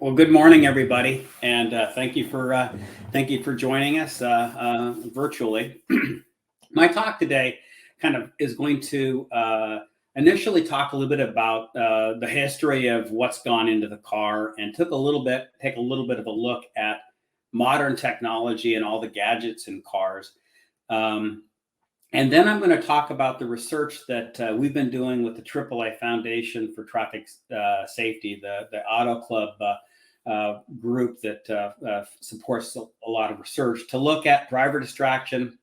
Well, good morning, everybody, and thank you for joining us virtually. My talk today kind of is going to initially talk a little bit about the history of what's gone into the car, and take a little bit of a look at modern technology and all the gadgets in cars. Um, and then I'm going to talk about the research that we've been doing with the AAA Foundation for Traffic Safety, the Auto Club group that supports a lot of research to look at driver distraction,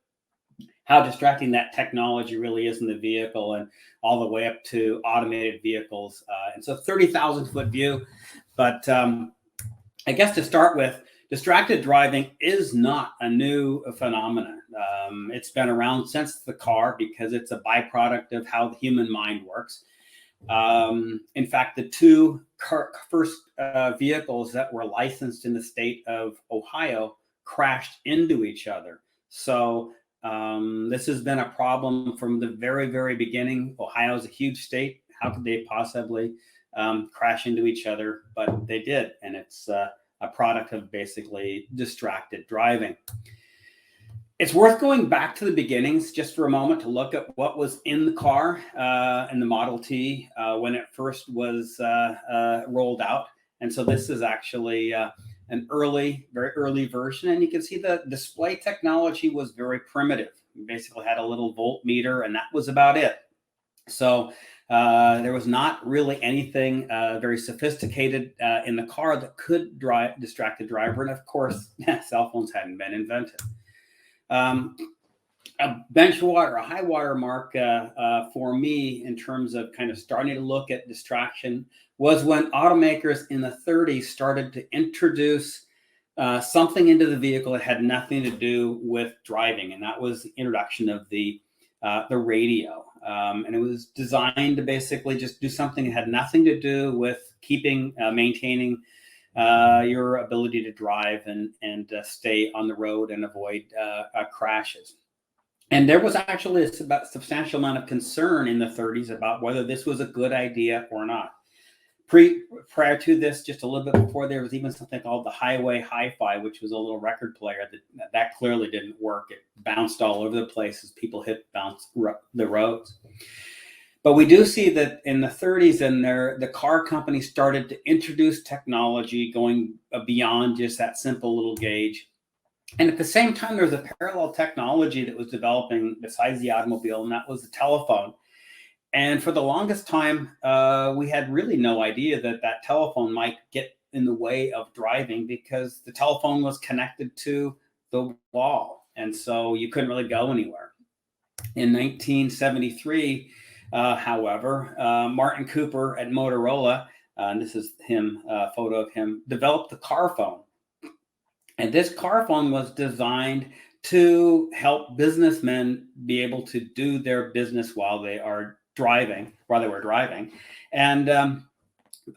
how distracting that technology really is in the vehicle, and all the way up to automated vehicles. And so 30,000 foot view. But I guess to start with, distracted driving is not a new phenomenon. It's been around since the car because it's a byproduct of how the human mind works. In fact, the two first vehicles that were licensed in the state of Ohio crashed into each other. So this has been a problem from the very, very beginning. Ohio is a huge state. How could they possibly crash into each other? But they did, and it's a product of basically distracted driving. It's worth going back to the beginnings just for a moment to look at what was in the car in the Model T when it first was rolled out. And so this is actually an very early version. And you can see the display technology was very primitive. You basically had a little voltmeter, and that was about it. So there was not really anything very sophisticated in the car that could distract the driver. And of course, cell phones hadn't been invented. A high water mark for me in terms of kind of starting to look at distraction was when automakers in the 30s started to introduce something into the vehicle that had nothing to do with driving, and that was the introduction of the radio. And it was designed to basically just do something that had nothing to do with maintaining your ability to drive and stay on the road and avoid crashes. And there was actually a substantial amount of concern in the 30s about whether this was a good idea or not. Prior to this, just a little bit before, there was even something called the Highway Hi-Fi, which was a little record player that clearly didn't work. It bounced all over the place as people bounced the roads. But we do see that in the 30s, and the car companies started to introduce technology going beyond just that simple little gauge. And at the same time, there was a parallel technology that was developing besides the automobile, and that was the telephone. And for the longest time, we had really no idea that telephone might get in the way of driving because the telephone was connected to the wall. And so you couldn't really go anywhere. In 1973, however, Martin Cooper at Motorola, and this is a photo of him, developed the car phone. And this car phone was designed to help businessmen be able to do their business while they were driving. And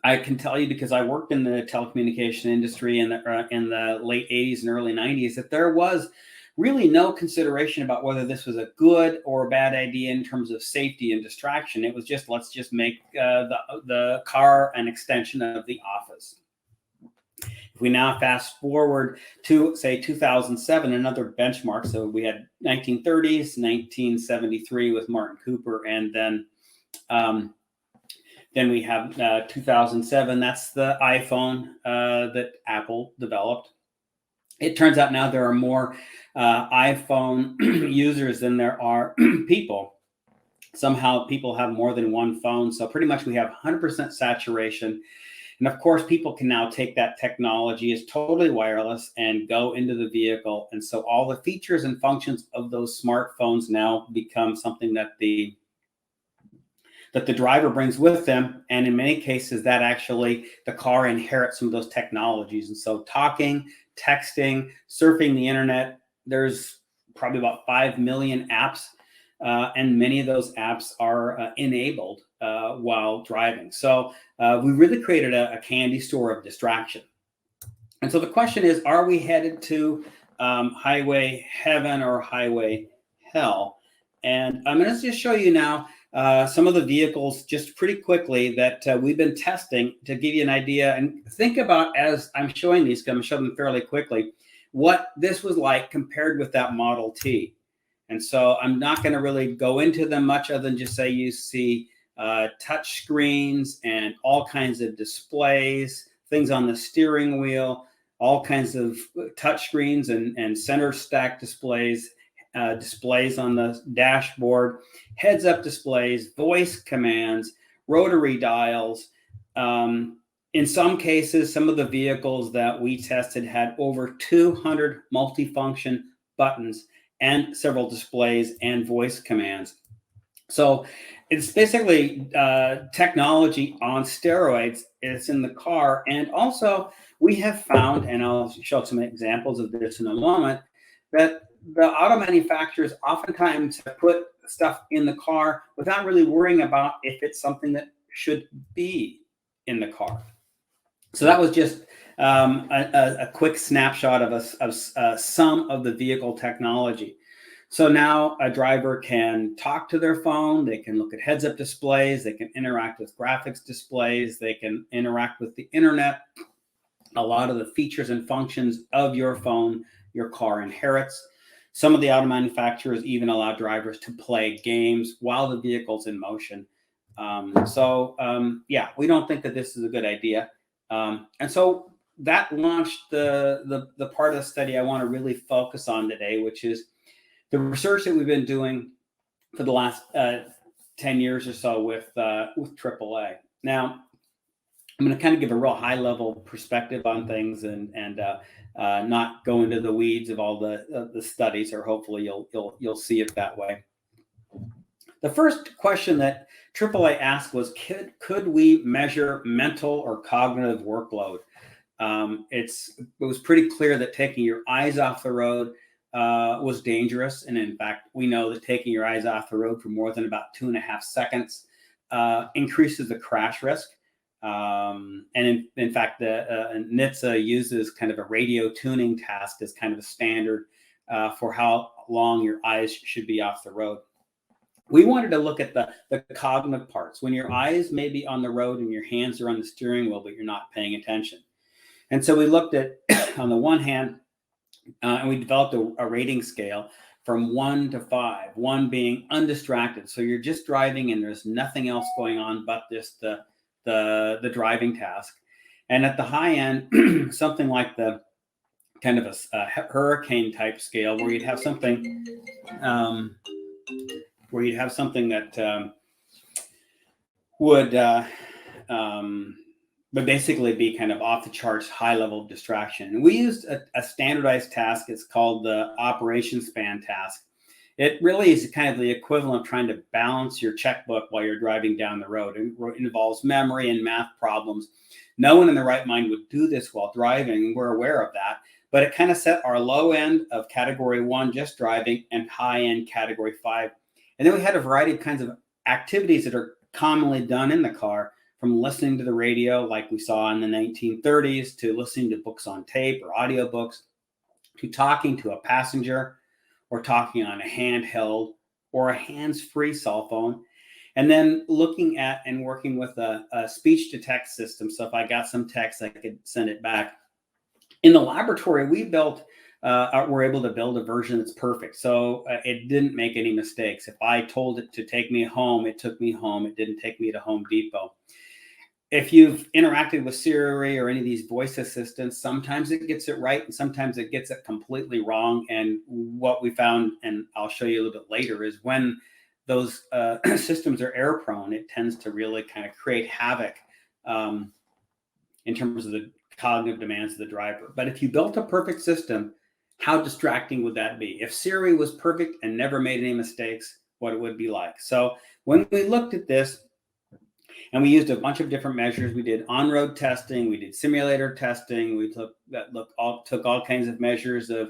I can tell you, because I worked in the telecommunication industry in the late 80s and early 90s, that there was really no consideration about whether this was a good or a bad idea in terms of safety and distraction. It was just, let's just make the car an extension of the office. If we now fast forward to, say, 2007, another benchmark. So we had 1930s, 1973 with Martin Cooper, and then we have 2007. That's the iPhone that Apple developed. It turns out now there are more iPhone users than there are people. Somehow people have more than one phone. So pretty much we have 100% saturation. And of course, people can now take that technology as totally wireless and go into the vehicle. And so all the features and functions of those smartphones now become something that the driver brings with them. And in many cases, that actually the car inherits some of those technologies. And so talking, texting, surfing the internet, there's probably about 5 million apps. And many of those apps are enabled while driving. So we really created a candy store of distraction. And so the question is, are we headed to highway heaven or highway hell? And I'm going to just show you now some of the vehicles just pretty quickly that we've been testing to give you an idea. And think about, as I'm showing these, because I'm showing them fairly quickly, what this was like compared with that Model T. And so I'm not going to really go into them much other than just say you see touch screens and all kinds of displays, things on the steering wheel, all kinds of touch screens and center stack displays, displays on the dashboard, heads-up displays, voice commands, rotary dials. In some cases, some of the vehicles that we tested had over 200 multifunction buttons and several displays and voice commands. So it's basically technology on steroids. It's in the car. And also we have found, and I'll show some examples of this in a moment, that the auto manufacturers oftentimes have put stuff in the car without really worrying about if it's something that should be in the car. So that was just a quick snapshot of some of the vehicle technology. So now a driver can talk to their phone, they can look at heads-up displays, they can interact with graphics displays, they can interact with the internet. A lot of the features and functions of your phone, your car inherits. Some of the auto manufacturers even allow drivers to play games while the vehicle's in motion. Yeah, we don't think that this is a good idea. And so that launched the part of the study I want to really focus on today, which is the research that we've been doing for the last 10 years or so with AAA. Now, I'm going to kind of give a real high level perspective on things and not go into the weeds of all the studies, or hopefully you'll see it that way. The first question that AAA asked was, could we measure mental or cognitive workload? It was pretty clear that taking your eyes off the road was dangerous. And in fact, we know that taking your eyes off the road for more than about 2.5 seconds increases the crash risk. And in fact, the NHTSA uses kind of a radio tuning task as kind of a standard for how long your eyes should be off the road. We wanted to look at the cognitive parts, when your eyes may be on the road and your hands are on the steering wheel, but you're not paying attention. And so we looked at, on the one hand, and we developed a rating scale from 1 to 5, 1 being undistracted. So you're just driving and there's nothing else going on but just the driving task. And at the high end, something like the kind of a hurricane type scale where you'd have something that would basically be kind of off the charts high level of distraction. And we used a standardized task. It's called the operation span task. It really is kind of the equivalent of trying to balance your checkbook while you're driving down the road. It involves memory and math problems. No one in their right mind would do this while driving. We're aware of that. But it kind of set our low end of category 1, just driving, and high end category 5. And then we had a variety of kinds of activities that are commonly done in the car, from listening to the radio like we saw in the 1930s, to listening to books on tape or audiobooks, to talking to a passenger, or talking on a handheld or a hands-free cell phone, and then looking at and working with a speech-to-text system. So if I got some text, I could send it back. In the laboratory, we were able to build a version that's perfect. So it didn't make any mistakes. If I told it to take me home, it took me home. It didn't take me to Home Depot. If you've interacted with Siri or any of these voice assistants, sometimes it gets it right and sometimes it gets it completely wrong. And what we found, and I'll show you a little bit later, is when those systems are error prone, it tends to really kind of create havoc in terms of the cognitive demands of the driver. But if you built a perfect system, how distracting would that be? If Siri was perfect and never made any mistakes, what it would be like. So when we looked at this, and we used a bunch of different measures. We did on-road testing, we did simulator testing, we took all kinds of measures of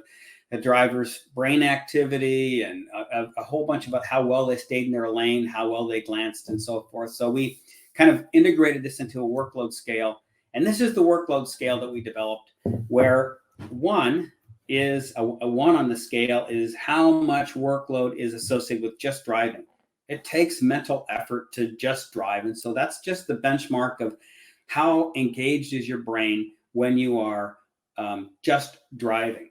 the driver's brain activity, and a whole bunch about how well they stayed in their lane, how well they glanced, and so forth. So we kind of integrated this into a workload scale. And this is the workload scale that we developed, where 1 is a 1 on the scale is how much workload is associated with just driving. It takes mental effort to just drive. And so that's just the benchmark of how engaged is your brain when you are just driving.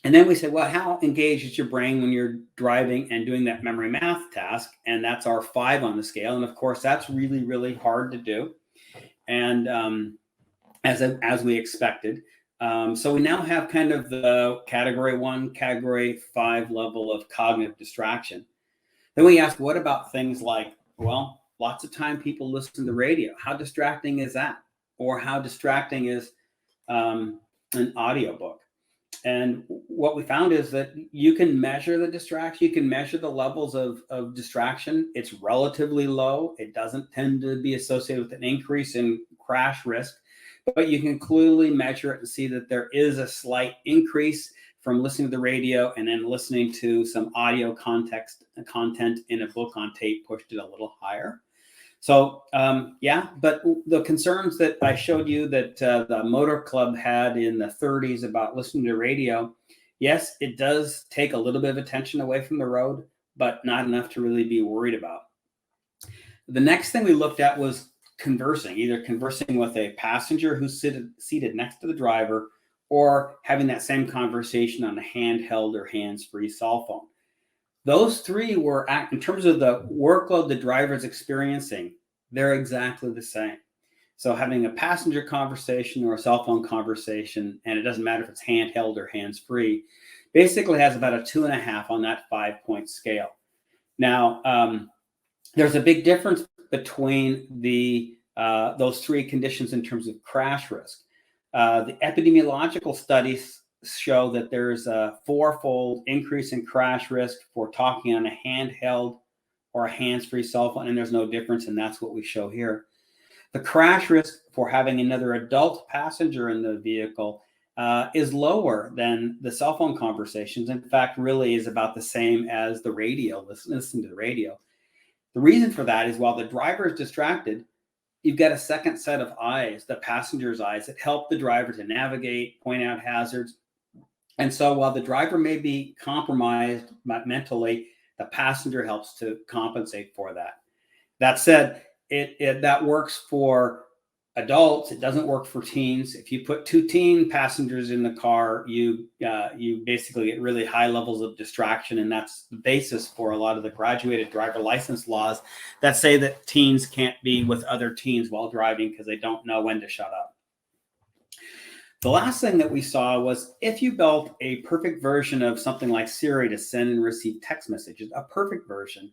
And then we say, well, how engaged is your brain when you're driving and doing that memory math task? And that's our 5 on the scale. And of course, that's really, really hard to do. And as we expected. So we now have kind of the category 1, category 5 level of cognitive distraction. Then we ask, what about things like, well, lots of time people listen to the radio. How distracting is that? Or how distracting is an audiobook? And what we found is that you can measure the distraction. You can measure the levels of distraction. It's relatively low. It doesn't tend to be associated with an increase in crash risk, but you can clearly measure it and see that there is a slight increase from listening to the radio and then listening to some audio content in a book on tape pushed it a little higher. So yeah, but the concerns that I showed you that the Motor Club had in the 30s about listening to radio, yes, it does take a little bit of attention away from the road, but not enough to really be worried about. The next thing we looked at was conversing, either conversing with a passenger who's seated next to the driver or having that same conversation on a handheld or hands-free cell phone. Those 3 were, in terms of the workload the driver is experiencing, they're exactly the same. So having a passenger conversation or a cell phone conversation, and it doesn't matter if it's handheld or hands-free, basically has about a 2.5 on that 5-point scale. Now, there's a big difference between those 3 conditions in terms of crash risk. The epidemiological studies show that there's a 4-fold increase in crash risk for talking on a handheld or a hands-free cell phone, and there's no difference, and that's what we show here. The crash risk for having another adult passenger in the vehicle is lower than the cell phone conversations. In fact, really is about the same as the radio, listening to the radio. The reason for that is while the driver is distracted, you've got a second set of eyes, the passenger's eyes, that help the driver to navigate, point out hazards. And so while the driver may be compromised mentally, the passenger helps to compensate for that. That said, that works for adults. It doesn't work for teens. If you put 2 teen passengers in the car, you basically get really high levels of distraction, and that's the basis for a lot of the graduated driver license laws that say that teens can't be with other teens while driving because they don't know when to shut up. The last thing that we saw was if you built a perfect version of something like Siri to send and receive text messages, a perfect version,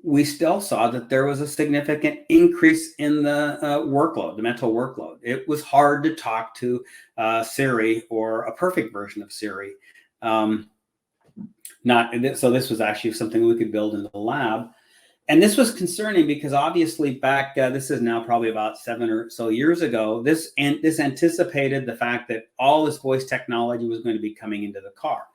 we still saw that there was a significant increase in the workload, the mental workload. It was hard to talk to Siri or a perfect version of Siri. So this was actually something we could build in the lab. And this was concerning because obviously back, this is now probably about 7 or so years ago, this anticipated the fact that all this voice technology was going to be coming into the car.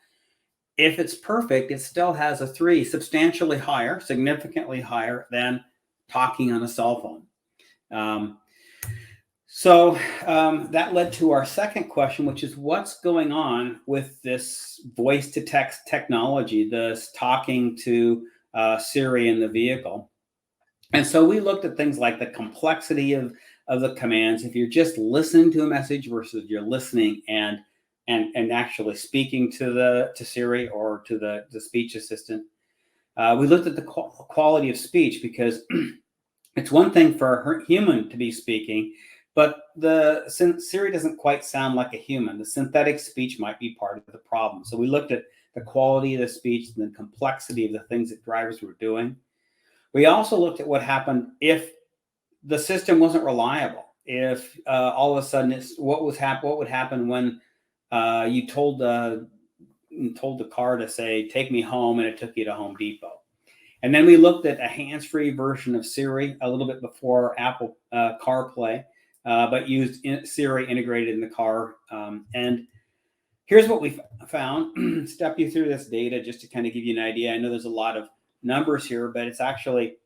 If it's perfect, it still has a 3, substantially higher, significantly higher than talking on a cell phone. So that led to our second question, which is what's going on with this voice to text technology, this talking to Siri in the vehicle. And so we looked at things like the complexity of the commands. If you're just listening to a message versus you're listening and actually speaking to Siri or to the speech assistant. We looked at the quality of speech because it's one thing for a human to be speaking, but Siri doesn't quite sound like a human. The synthetic speech might be part of the problem. So we looked at the quality of the speech and the complexity of the things that drivers were doing. We also looked at what happened if the system wasn't reliable. If all of a sudden what would happen when you told the car to say, take me home, and it took you to Home Depot. And then we looked at a hands-free version of Siri a little bit before Apple CarPlay, but used Siri integrated in the car. And here's what we found. Step you through this data just to kind of give you an idea. I know there's a lot of numbers here, but it's actually,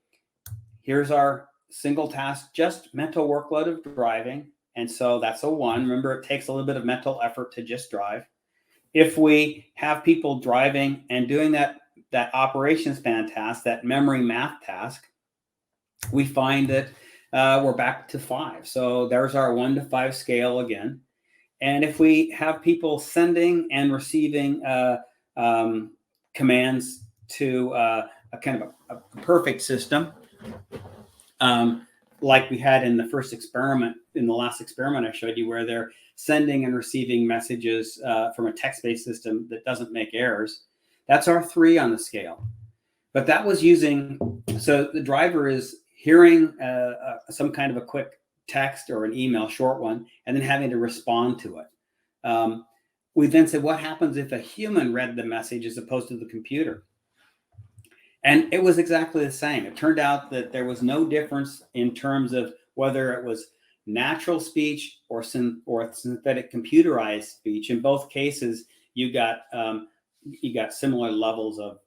here's our single task, just mental workload of driving. And so that's a 1. Remember, it takes a little bit of mental effort to just drive. If we have people driving and doing that that operation span task, that memory math task, we find that we're back to 5. So there's our 1 to 5 scale again. And if we have people sending and receiving commands to a kind of a perfect system, like we had in the first experiment, in the last experiment I showed you, where they're sending and receiving messages from a text-based system that doesn't make errors, that's our 3 on the scale. But that was using, so the driver is hearing some kind of a quick text or an email, short one, and then having to respond to it. We then said, what happens if a human read the message as opposed to the computer? And it was exactly the same. It turned out that there was no difference in terms of whether it was natural speech or synthetic computerized speech. In both cases, you got similar levels of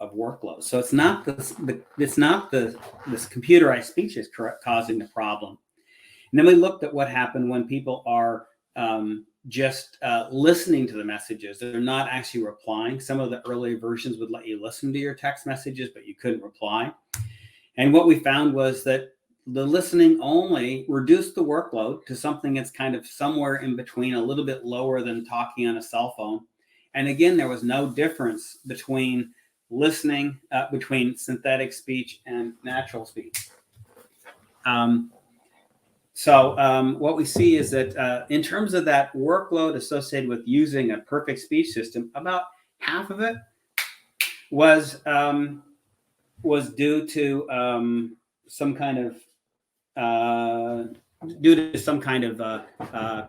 workload. So it's not this computerized speech is causing the problem. And then we looked at what happened when people are just listening to the messages. They're not actually replying. Some of the early versions would let you listen to your text messages, but you couldn't reply. And what we found was that the listening only reduced the workload to something that's kind of somewhere in between, a little bit lower than talking on a cell phone. And again, there was no difference between listening, between synthetic speech and natural speech. So what we see is that in terms of that workload associated with using a perfect speech system, about half of it was due to some kind of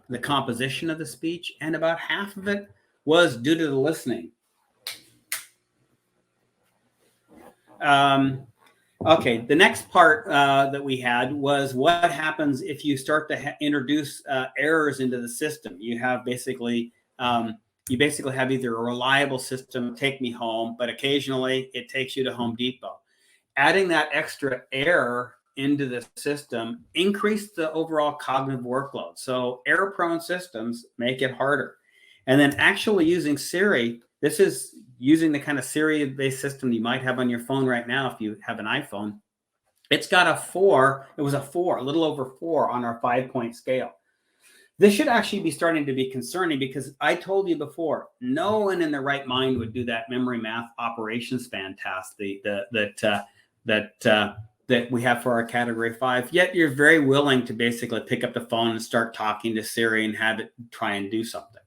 the composition of the speech, and about half of it was due to the listening. Okay, the next part that we had was what happens if you start to introduce errors into the system. You have basically have either a reliable system, take me home, but occasionally it takes you to Home Depot. Adding that extra error into the system increased the overall cognitive workload. So error-prone systems make it harder. And then actually using Siri, this is using the kind of Siri-based system you might have on your phone right now if you have an iPhone. It's got a 4. It was a 4, a little over 4 on our 5-point scale. This should actually be starting to be concerning, because I told you before, no one in their right mind would do that memory math operation span task that we have for our category 5. Yet you're very willing to basically pick up the phone and start talking to Siri and have it try and do something.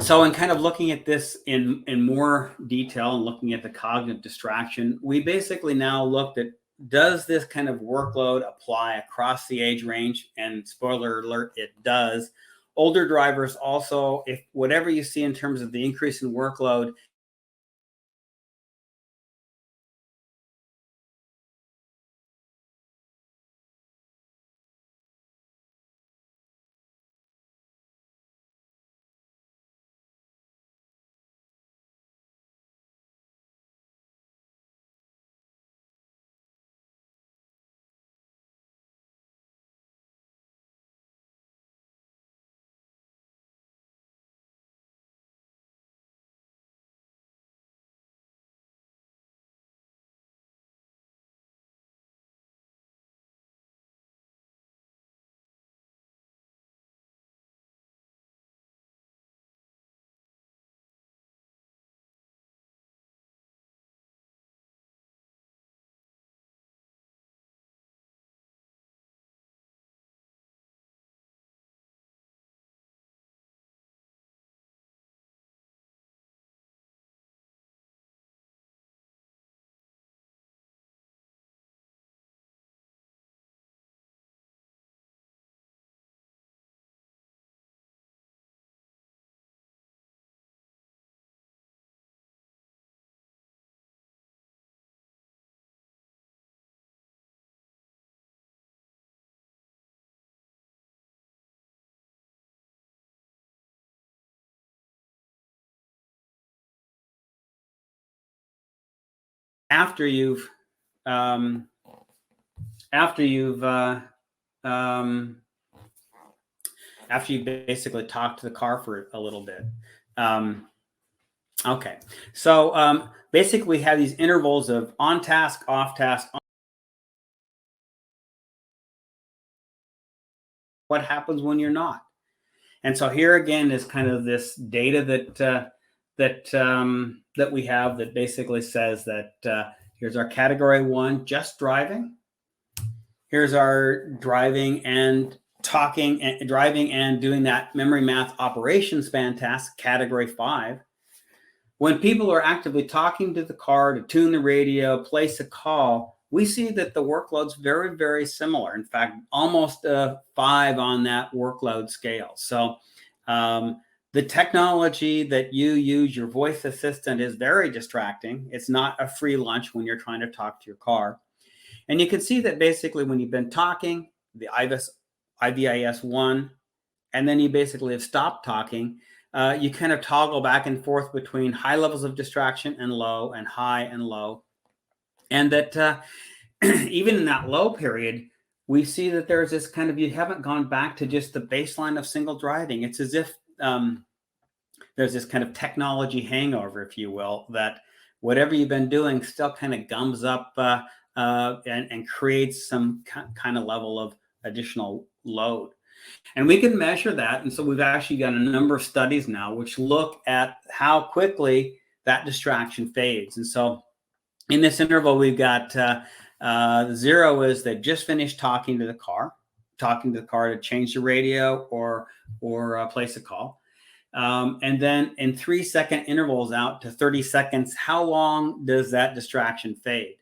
So in kind of looking at this in more detail and looking at the cognitive distraction, we basically now looked at, does this kind of workload apply across the age range? And spoiler alert, it does. Older drivers also, if whatever you see in terms of the increase in workload, after you've basically talked to the car for a little bit, Okay. So basically, we have these intervals of on task, off task. What happens when you're not? And so here again is kind of this data that we have that basically says that here's our category one, just driving. Here's our driving and talking and driving and doing that memory math operation span task, category five. When people are actively talking to the car to tune the radio, place a call, we see that the workload's very, very similar. In fact, almost a five on that workload scale. So the technology that you use, your voice assistant, is very distracting. It's not a free lunch when you're trying to talk to your car. And you can see that basically when you've been talking, the IVIS one, and then you basically have stopped talking, you kind of toggle back and forth between high levels of distraction and low, and high and low. And that even in that low period, we see that there's this kind of, you haven't gone back to just the baseline of single driving. It's as if there's this kind of technology hangover, if you will, that whatever you've been doing still kind of gums up and creates some kind of level of additional load. And we can measure that. And so we've actually got a number of studies now which look at how quickly that distraction fades. And so in this interval, we've got zero is they just finished talking to the car to change the radio or place a call. And then in 3-second intervals out to 30 seconds, how long does that distraction fade?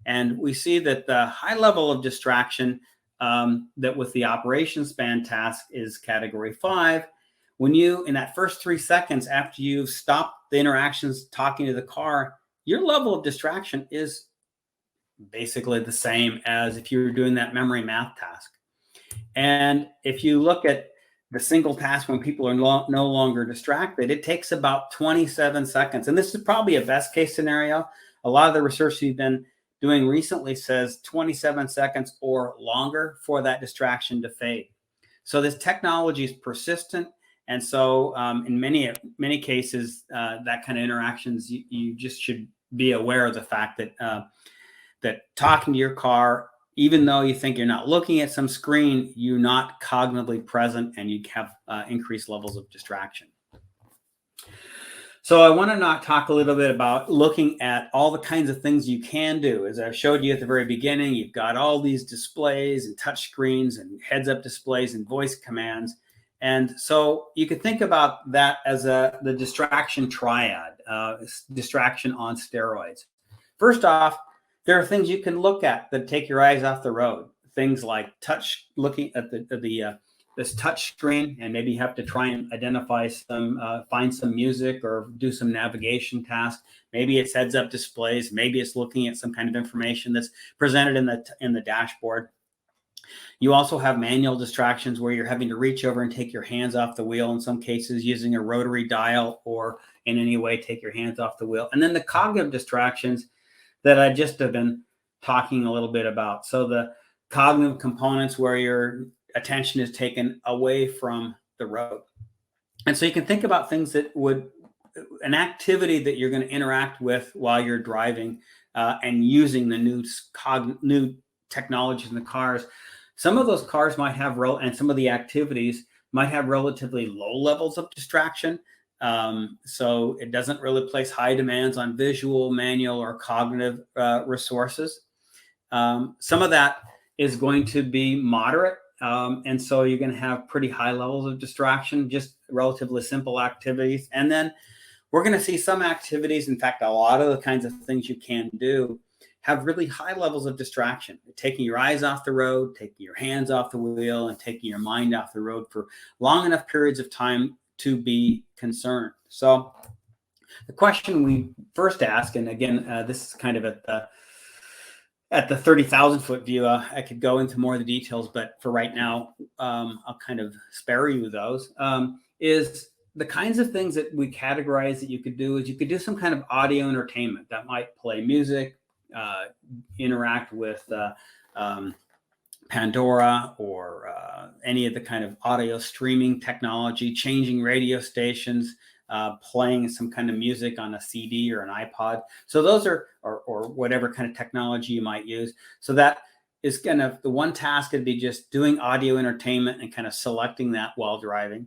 And we see that the high level of distraction that with the operation span task is category five. When you, in that first 3 seconds after you've stopped the interactions talking to the car, your level of distraction is basically the same as if you were doing that memory math task. And if you look at the single task when people are no longer distracted, it takes about 27 seconds. And this is probably a best case scenario. A lot of the research we've been doing recently says 27 seconds or longer for that distraction to fade. So this technology is persistent. And so in many cases, that kind of interactions, you just should be aware of the fact that that talking to your car, even though you think you're not looking at some screen, you're not cognitively present and you have increased levels of distraction. So I want to now talk a little bit about looking at all the kinds of things you can do. As I showed you at the very beginning, you've got all these displays and touch screens and heads-up displays and voice commands. And so you could think about that as the distraction triad, distraction on steroids. First off, there are things you can look at that take your eyes off the road. Things like looking at this touch screen, and maybe you have to try and identify find some music or do some navigation task. Maybe it's heads up displays. Maybe it's looking at some kind of information that's presented in the dashboard. You also have manual distractions where you're having to reach over and take your hands off the wheel, in some cases using a rotary dial, or in any way take your hands off the wheel. And then the cognitive distractions that I just have been talking a little bit about. So the cognitive components where your attention is taken away from the road. And so you can think about things that would, an activity that you're going to interact with while you're driving and using the new technologies in the cars. Some of those cars might have, and some of the activities might have relatively low levels of distraction. So it doesn't really place high demands on visual, manual, or cognitive resources. Some of that is going to be moderate. And so you're going to have pretty high levels of distraction, just relatively simple activities. And then we're going to see some activities, in fact, a lot of the kinds of things you can do have really high levels of distraction, taking your eyes off the road, taking your hands off the wheel, and taking your mind off the road for long enough periods of time to be concerned. So the question we first ask, and again, this is kind of at the 30,000 foot view, I could go into more of the details, but for right now, I'll kind of spare you those, is the kinds of things that we categorize that you could do is you could do some kind of audio entertainment that might play music, interact with Pandora or any of the kind of audio streaming technology, changing radio stations, playing some kind of music on a CD or an iPod. So those are, or whatever kind of technology you might use. So that is kind of the one task would be just doing audio entertainment and kind of selecting that while driving.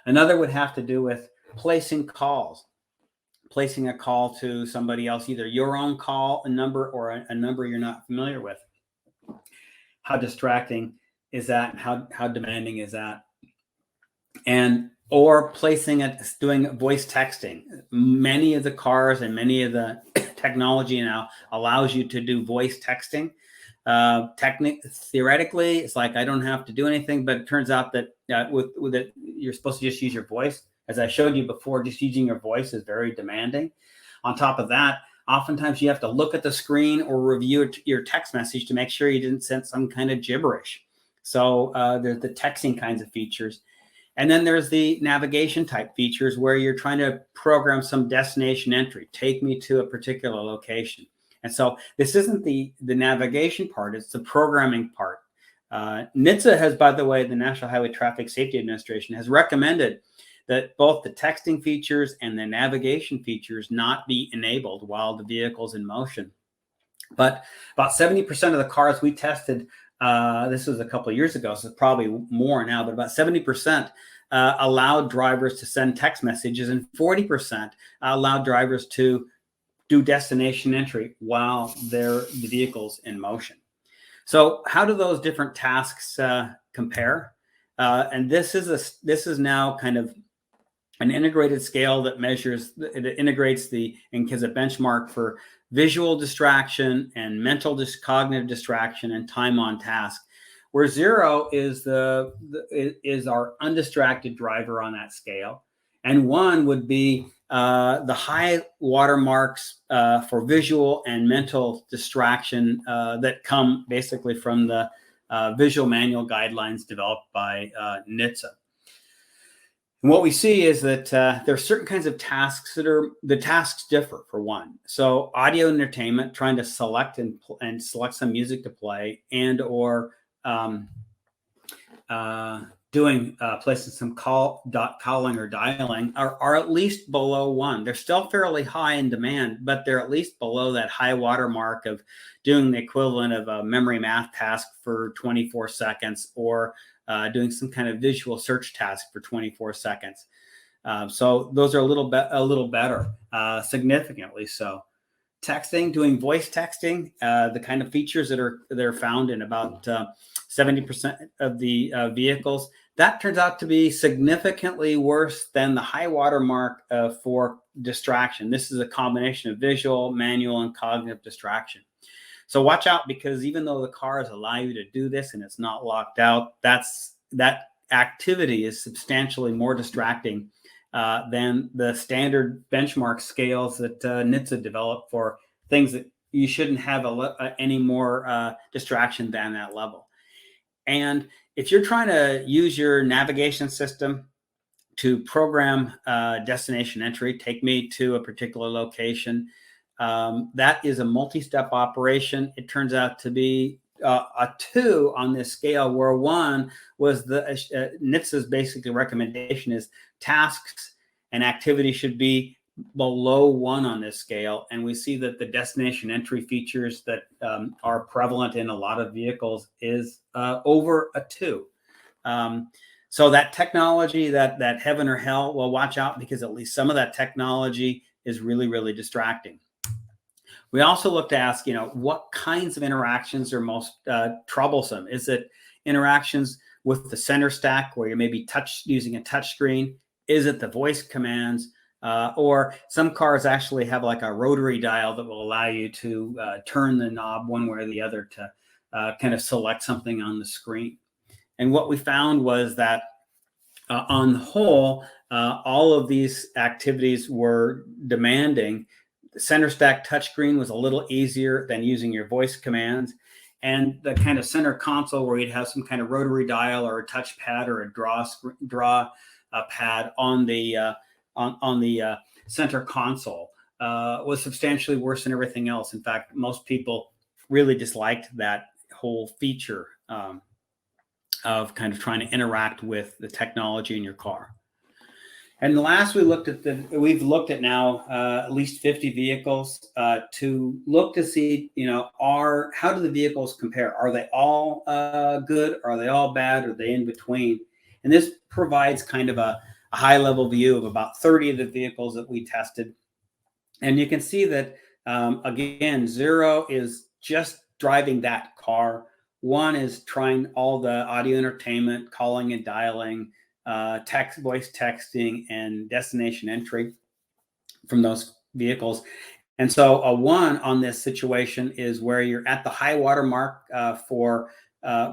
Another would have to do with placing calls, placing a call to somebody else, either your own call, a number, or a number you're not familiar with. How distracting is that? How demanding is that? And or placing it, doing voice texting. Many of the cars and many of the technology now allows you to do voice texting. Theoretically, it's like I don't have to do anything, but it turns out that with it, you're supposed to just use your voice. As I showed you before, just using your voice is very demanding. On top of that, oftentimes you have to look at the screen or review your text message to make sure you didn't send some kind of gibberish. So there's the texting kinds of features. And then there's the navigation type features where you're trying to program some destination entry, take me to a particular location. And so this isn't the navigation part, it's the programming part. NHTSA has, by the way, the National Highway Traffic Safety Administration has recommended that both the texting features and the navigation features not be enabled while the vehicle's in motion. But about 70% of the cars we tested, this was a couple of years ago, so it's probably more now, but about 70% allowed drivers to send text messages, and 40% allowed drivers to do destination entry while the vehicle's in motion. So how do those different tasks compare? And this is now kind of an integrated scale that measures, it integrates and gives a benchmark for visual distraction and mental cognitive distraction and time on task, where 0 is our undistracted driver on that scale, and 1 would be the high watermarks for visual and mental distraction that come basically from the visual manual guidelines developed by NHTSA. And what we see is that there are certain kinds of tasks the tasks differ for one. So audio entertainment, trying to select and select some music to play, and or placing some calling or dialing are at least below 1. They're still fairly high in demand, but they're at least below that high water mark of doing the equivalent of a memory math task for 24 seconds or doing some kind of visual search task for 24 seconds. So those are a little better, significantly so. Texting, doing voice texting, the kind of features that are found in about 70% of the vehicles, that turns out to be significantly worse than the high water mark for distraction. This is a combination of visual, manual, and cognitive distraction. So watch out, because even though the cars allow you to do this and it's not locked out, that activity is substantially more distracting than the standard benchmark scales that NHTSA developed for things that you shouldn't have any more distraction than that level. And if you're trying to use your navigation system to program destination entry, take me to a particular location, that is a multi-step operation. It turns out to be a 2 on this scale, where 1 was the NHTSA's basically recommendation is tasks and activity should be below 1 on this scale. And we see that the destination entry features that are prevalent in a lot of vehicles is over a 2. So that technology, that heaven or hell, well, watch out, because at least some of that technology is really, really distracting. We also look to ask, what kinds of interactions are most troublesome? Is it interactions with the center stack where you may be using a touch screen? Is it the voice commands? Or some cars actually have like a rotary dial that will allow you to turn the knob one way or the other to kind of select something on the screen. And what we found was that on the whole, all of these activities were demanding. The center stack touchscreen was a little easier than using your voice commands. And the kind of center console where you'd have some kind of rotary dial or a touch pad or a draw pad on the center console was substantially worse than everything else. In fact, most people really disliked that whole feature of kind of trying to interact with the technology in your car. And the last we've looked at now at least 50 vehicles to look to see, how do the vehicles compare? Are they all good? Are they all bad? Are they in between? And this provides kind of a high level view of about 30 of the vehicles that we tested. And you can see that, again, 0 is just driving that car. 1 is trying all the audio entertainment, calling and dialing, voice texting, and destination entry from those vehicles. And so a 1 on this situation is where you're at the high water mark for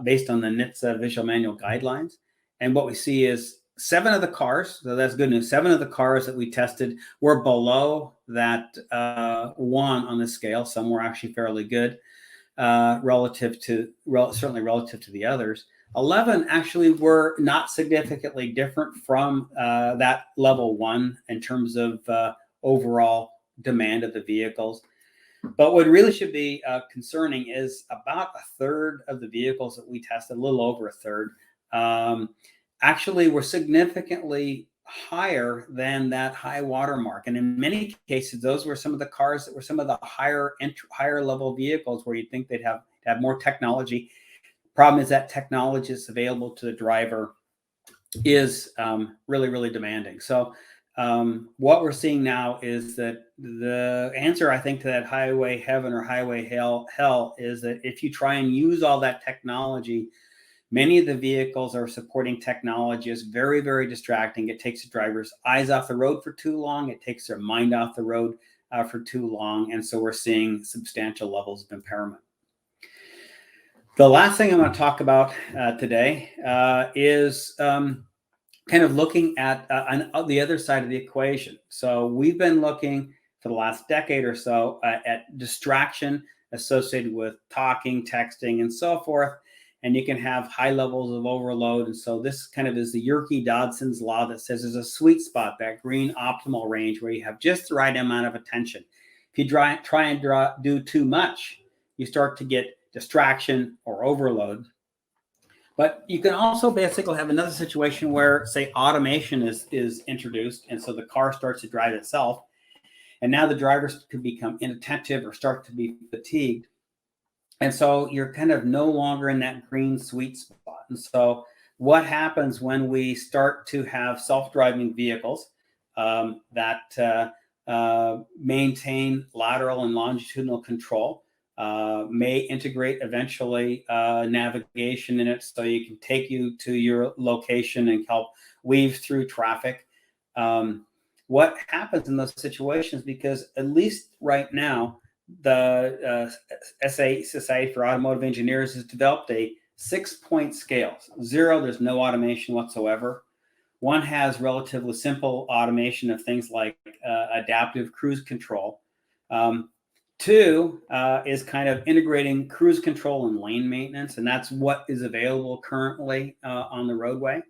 based on the NHTSA visual manual guidelines. And what we see is 7 of the cars, so that's good news. 7 of the cars that we tested were below that 1 on the scale. Some were actually fairly good certainly relative to the others. 11 actually were not significantly different from that level 1 in terms of overall demand of the vehicles. But what really should be concerning is about a third of the vehicles that we tested, a little over a third, actually were significantly higher than that high water mark. And in many cases, those were some of the cars that were some of the higher level vehicles where you'd think they'd have more technology. Problem is that technology is available to the driver is really, really demanding. So what we're seeing now is that the answer, I think, to that highway heaven or highway hell is that if you try and use all that technology, many of the vehicles are supporting technology is very, very distracting. It takes the driver's eyes off the road for too long. It takes their mind off the road for too long. And so we're seeing substantial levels of impairment. The last thing I'm going to talk about today is kind of looking at on the other side of the equation. So we've been looking for the last decade or so at distraction associated with talking, texting, and so forth. And you can have high levels of overload. And so this kind of is the Yerke-Dodson's law that says there's a sweet spot, that green optimal range where you have just the right amount of attention. If you try and do too much, you start to get distraction or overload. But you can also basically have another situation where, say, automation is introduced, and so the car starts to drive itself. And now the drivers could become inattentive or start to be fatigued. And so you're kind of no longer in that green sweet spot. And so what happens when we start to have self-driving vehicles that maintain lateral and longitudinal control, may integrate eventually navigation in it so you can take you to your location and help weave through traffic. What happens in those situations, because at least right now, the SA Society for Automotive Engineers has developed a 6-point scale. 0, there's no automation whatsoever. 1 has relatively simple automation of things like adaptive cruise control. 2 is kind of integrating cruise control and lane maintenance, and that's what is available currently on the roadway.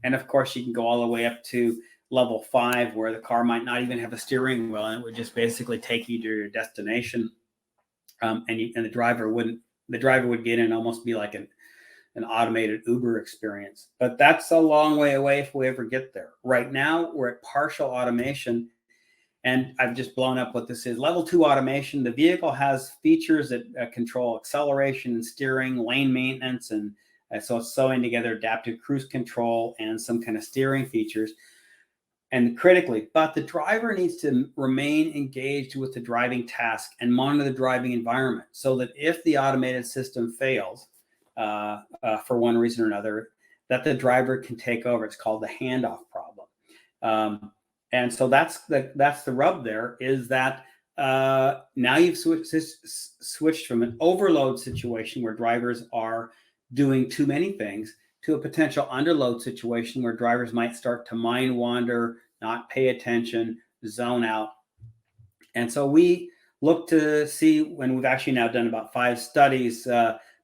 And of course, you can go all the way up to level 5, where the car might not even have a steering wheel, and it would just basically take you to your destination. And the driver would get in and almost be like an automated Uber experience. But that's a long way away if we ever get there. Right now, we're at partial automation. And I've just blown up what this is. Level 2 automation, the vehicle has features that control acceleration and steering, lane maintenance, and so it's sewing together adaptive cruise control and some kind of steering features. And critically, but the driver needs to remain engaged with the driving task and monitor the driving environment so that if the automated system fails for one reason or another, that the driver can take over. It's called the handoff problem. And so that's the rub there, is that now you've switched from an overload situation where drivers are doing too many things to a potential underload situation where drivers might start to mind wander, not pay attention, zone out. And so we look to see, when we've actually now done about 5 studies,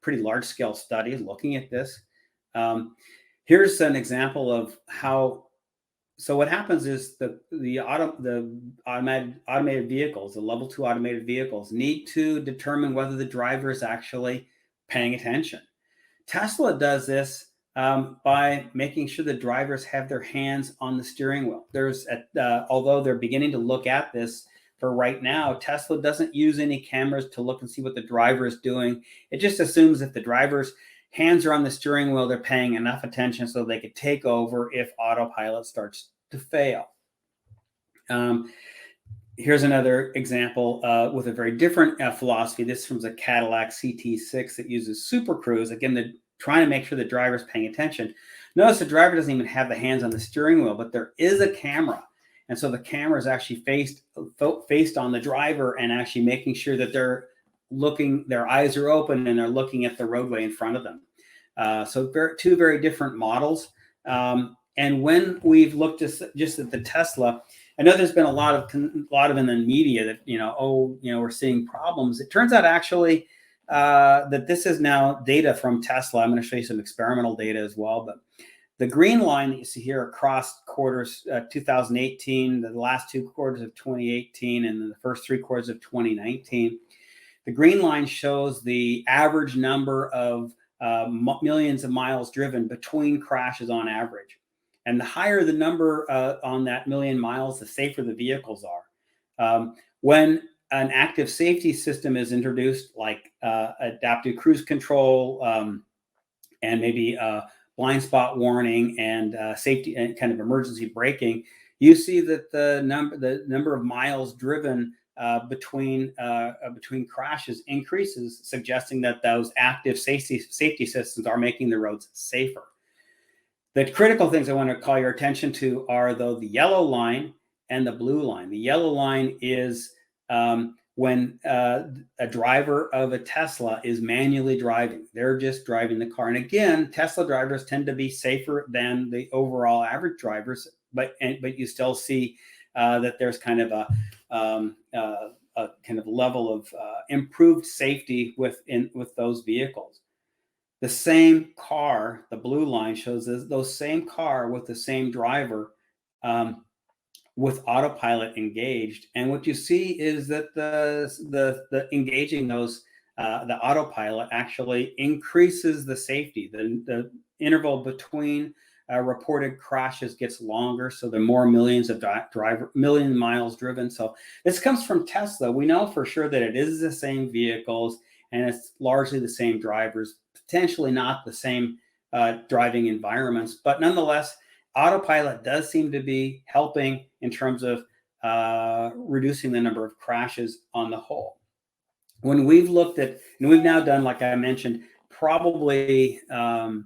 pretty large scale studies looking at this. Here's an example of how. So what happens is the automated vehicles, the level 2 automated vehicles, need to determine whether the driver is actually paying attention. Tesla does this by making sure the drivers have their hands on the steering wheel. Although they're beginning to look at this for right now, Tesla doesn't use any cameras to look and see what the driver is doing. It just assumes that the driver's hands are on the steering wheel, they're paying enough attention so they could take over if autopilot starts to fail. Here's another example with a very different philosophy. This is from the Cadillac CT6 that uses Super Cruise. Again, they're trying to make sure the driver's paying attention. Notice the driver doesn't even have the hands on the steering wheel, but there is a camera. And so the camera is actually faced on the driver and actually making sure that their eyes are open and they're looking at the roadway in front of them. So two very different models. And when we've looked just at the Tesla, I know there's been a lot of in the media that, we're seeing problems. It turns out actually that this is now data from Tesla. I'm going to show you some experimental data as well. But the green line that you see here across quarters 2018, the last 2 quarters of 2018, and then the first 3 quarters of 2019, the green line shows the average number of millions of miles driven between crashes on average. And the higher the number on that million miles, the safer the vehicles are. When an active safety system is introduced, like adaptive cruise control and maybe blind spot warning and safety and kind of emergency braking, you see that the number of miles driven between crashes increases, suggesting that those active safety systems are making the roads safer. The critical things I want to call your attention to are, though, the yellow line and the blue line. The yellow line is when a driver of a Tesla is manually driving. They're just driving the car. And again, Tesla drivers tend to be safer than the overall average drivers, but you still see that there's kind of a kind of level of improved safety with those vehicles. The same car, the blue line shows those same car with the same driver with autopilot engaged. And what you see is that the engaging those the autopilot actually increases the safety. The interval between reported crashes gets longer, so the more millions of million miles driven. So this comes from Tesla. We know for sure that it is the same vehicles and it's largely the same drivers, potentially not the same driving environments, but nonetheless, autopilot does seem to be helping in terms of reducing the number of crashes on the whole. When we've looked at, and we've now done, like I mentioned, probably about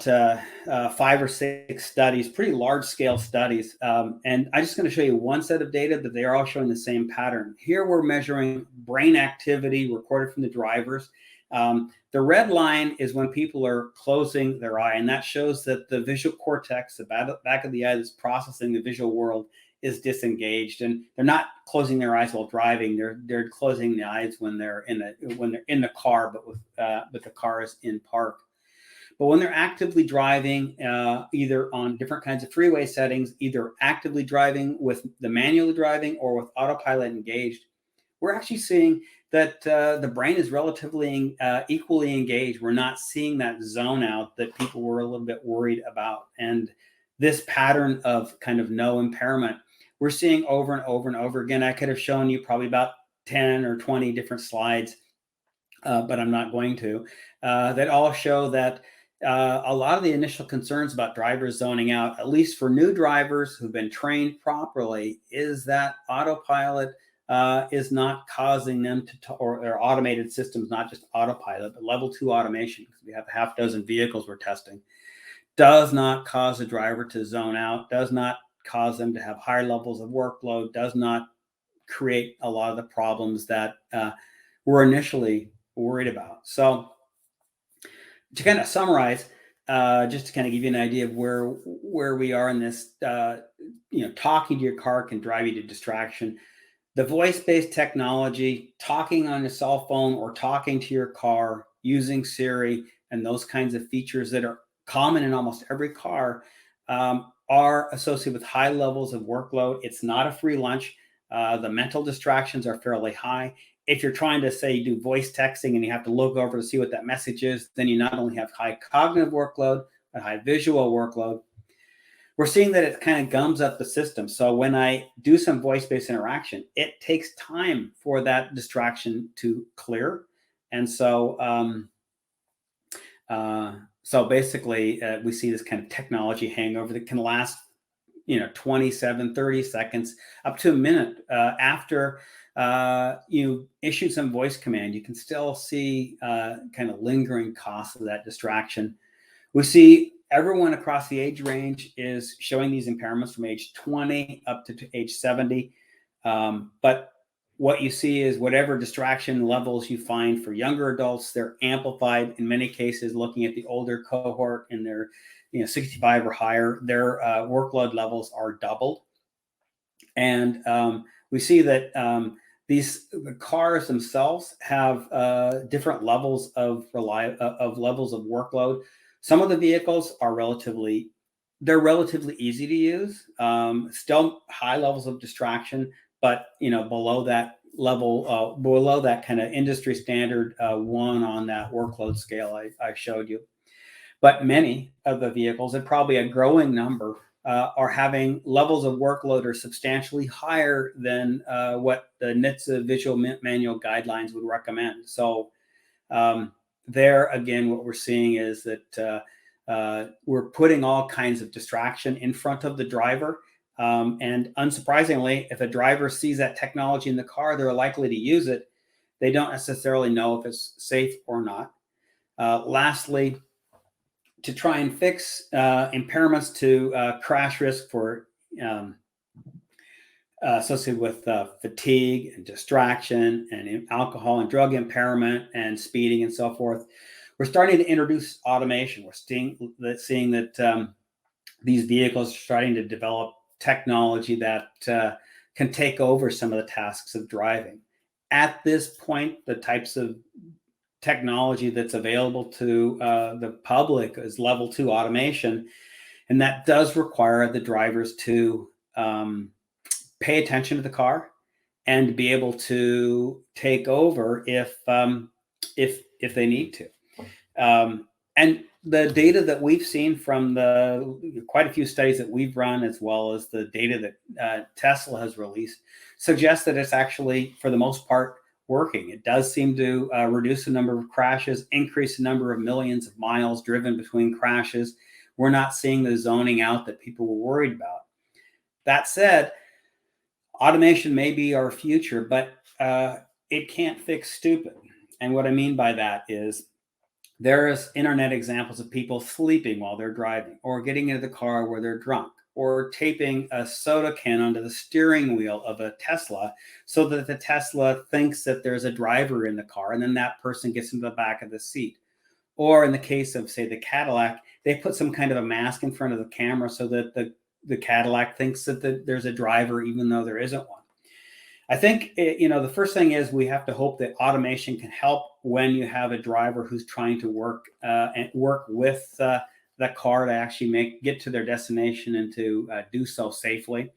5 or 6 studies, pretty large scale studies. And I'm just going to show you one set of data, but they are all showing the same pattern. Here we're measuring brain activity recorded from the drivers. The red line is when people are closing their eye, and that shows that the visual cortex, the back of the eye that's processing the visual world, is disengaged, and they're not closing their eyes while driving. They're closing the eyes when they're in the car, but the car is in park. But when they're actively driving, either on different kinds of freeway settings, either actively driving with the manually driving or with autopilot engaged, we're actually seeing that the brain is relatively equally engaged. We're not seeing that zone out that people were a little bit worried about. And this pattern of kind of no impairment, we're seeing over and over and over again. I could have shown you probably about 10 or 20 different slides, but I'm not going to, that all show that a lot of the initial concerns about drivers zoning out, at least for new drivers who've been trained properly, is that autopilot is not causing them or automated systems, not just autopilot, but level 2 automation, because we have a half dozen vehicles we're testing, does not cause a driver to zone out, does not cause them to have higher levels of workload, does not create a lot of the problems that we're initially worried about. So to kind of summarize, just to kind of give you an idea of where we are in this, talking to your car can drive you to distraction. The voice-based technology, talking on a cell phone or talking to your car using Siri and those kinds of features that are common in almost every car are associated with high levels of workload. It's not a free lunch. The mental distractions are fairly high. if you're trying to say do voice texting and you have to look over to see what that message is, then you not only have high cognitive workload, but high visual workload. We're seeing that it kind of gums up the system. So when I do some voice-based interaction, it takes time for that distraction to clear. And so, basically, we see this kind of technology hangover that can last, 27, 30 seconds, up to a minute after you issue some voice command. You can still see kind of lingering costs of that distraction. We see everyone across the age range is showing these impairments from age 20 up to age 70. But what you see is whatever distraction levels you find for younger adults, they're amplified in many cases. Looking at the older cohort in their 65 or higher, their workload levels are doubled. And we see that the cars themselves have different levels of levels of workload. Some of the vehicles are relatively easy to use. Still high levels of distraction, but below that level, below that kind of industry standard one on that workload scale I showed you. But many of the vehicles, and probably a growing number, are having levels of workload are substantially higher than what the NHTSA visual manual guidelines would recommend. So there again, what we're seeing is that we're putting all kinds of distraction in front of the driver. And unsurprisingly, if a driver sees that technology in the car, they're likely to use it. They don't necessarily know if it's safe or not. Lastly, to try and fix impairments to crash risk for associated with fatigue and distraction and alcohol and drug impairment and speeding and so forth, we're starting to introduce automation. We're seeing that these vehicles are starting to develop technology that can take over some of the tasks of driving. At this point, the types of technology that's available to the public is level 2 automation, and that does require the drivers to pay attention to the car and be able to take over if they need to. And the data that we've seen from quite a few studies that we've run, as well as the data that Tesla has released, suggests that it's actually, for the most part, working. It does seem to reduce the number of crashes, increase the number of millions of miles driven between crashes. We're not seeing the zoning out that people were worried about. That said, automation may be our future, but it can't fix stupid. And what I mean by that is there's internet examples of people sleeping while they're driving, or getting into the car where they're drunk, or taping a soda can onto the steering wheel of a Tesla so that the Tesla thinks that there's a driver in the car, and then that person gets into the back of the seat. Or in the case of, say, the Cadillac, they put some kind of a mask in front of the camera so that the Cadillac thinks that there's a driver, even though there isn't one. I think, the first thing is we have to hope that automation can help when you have a driver who's trying to work with the car to actually get to their destination and to do so safely.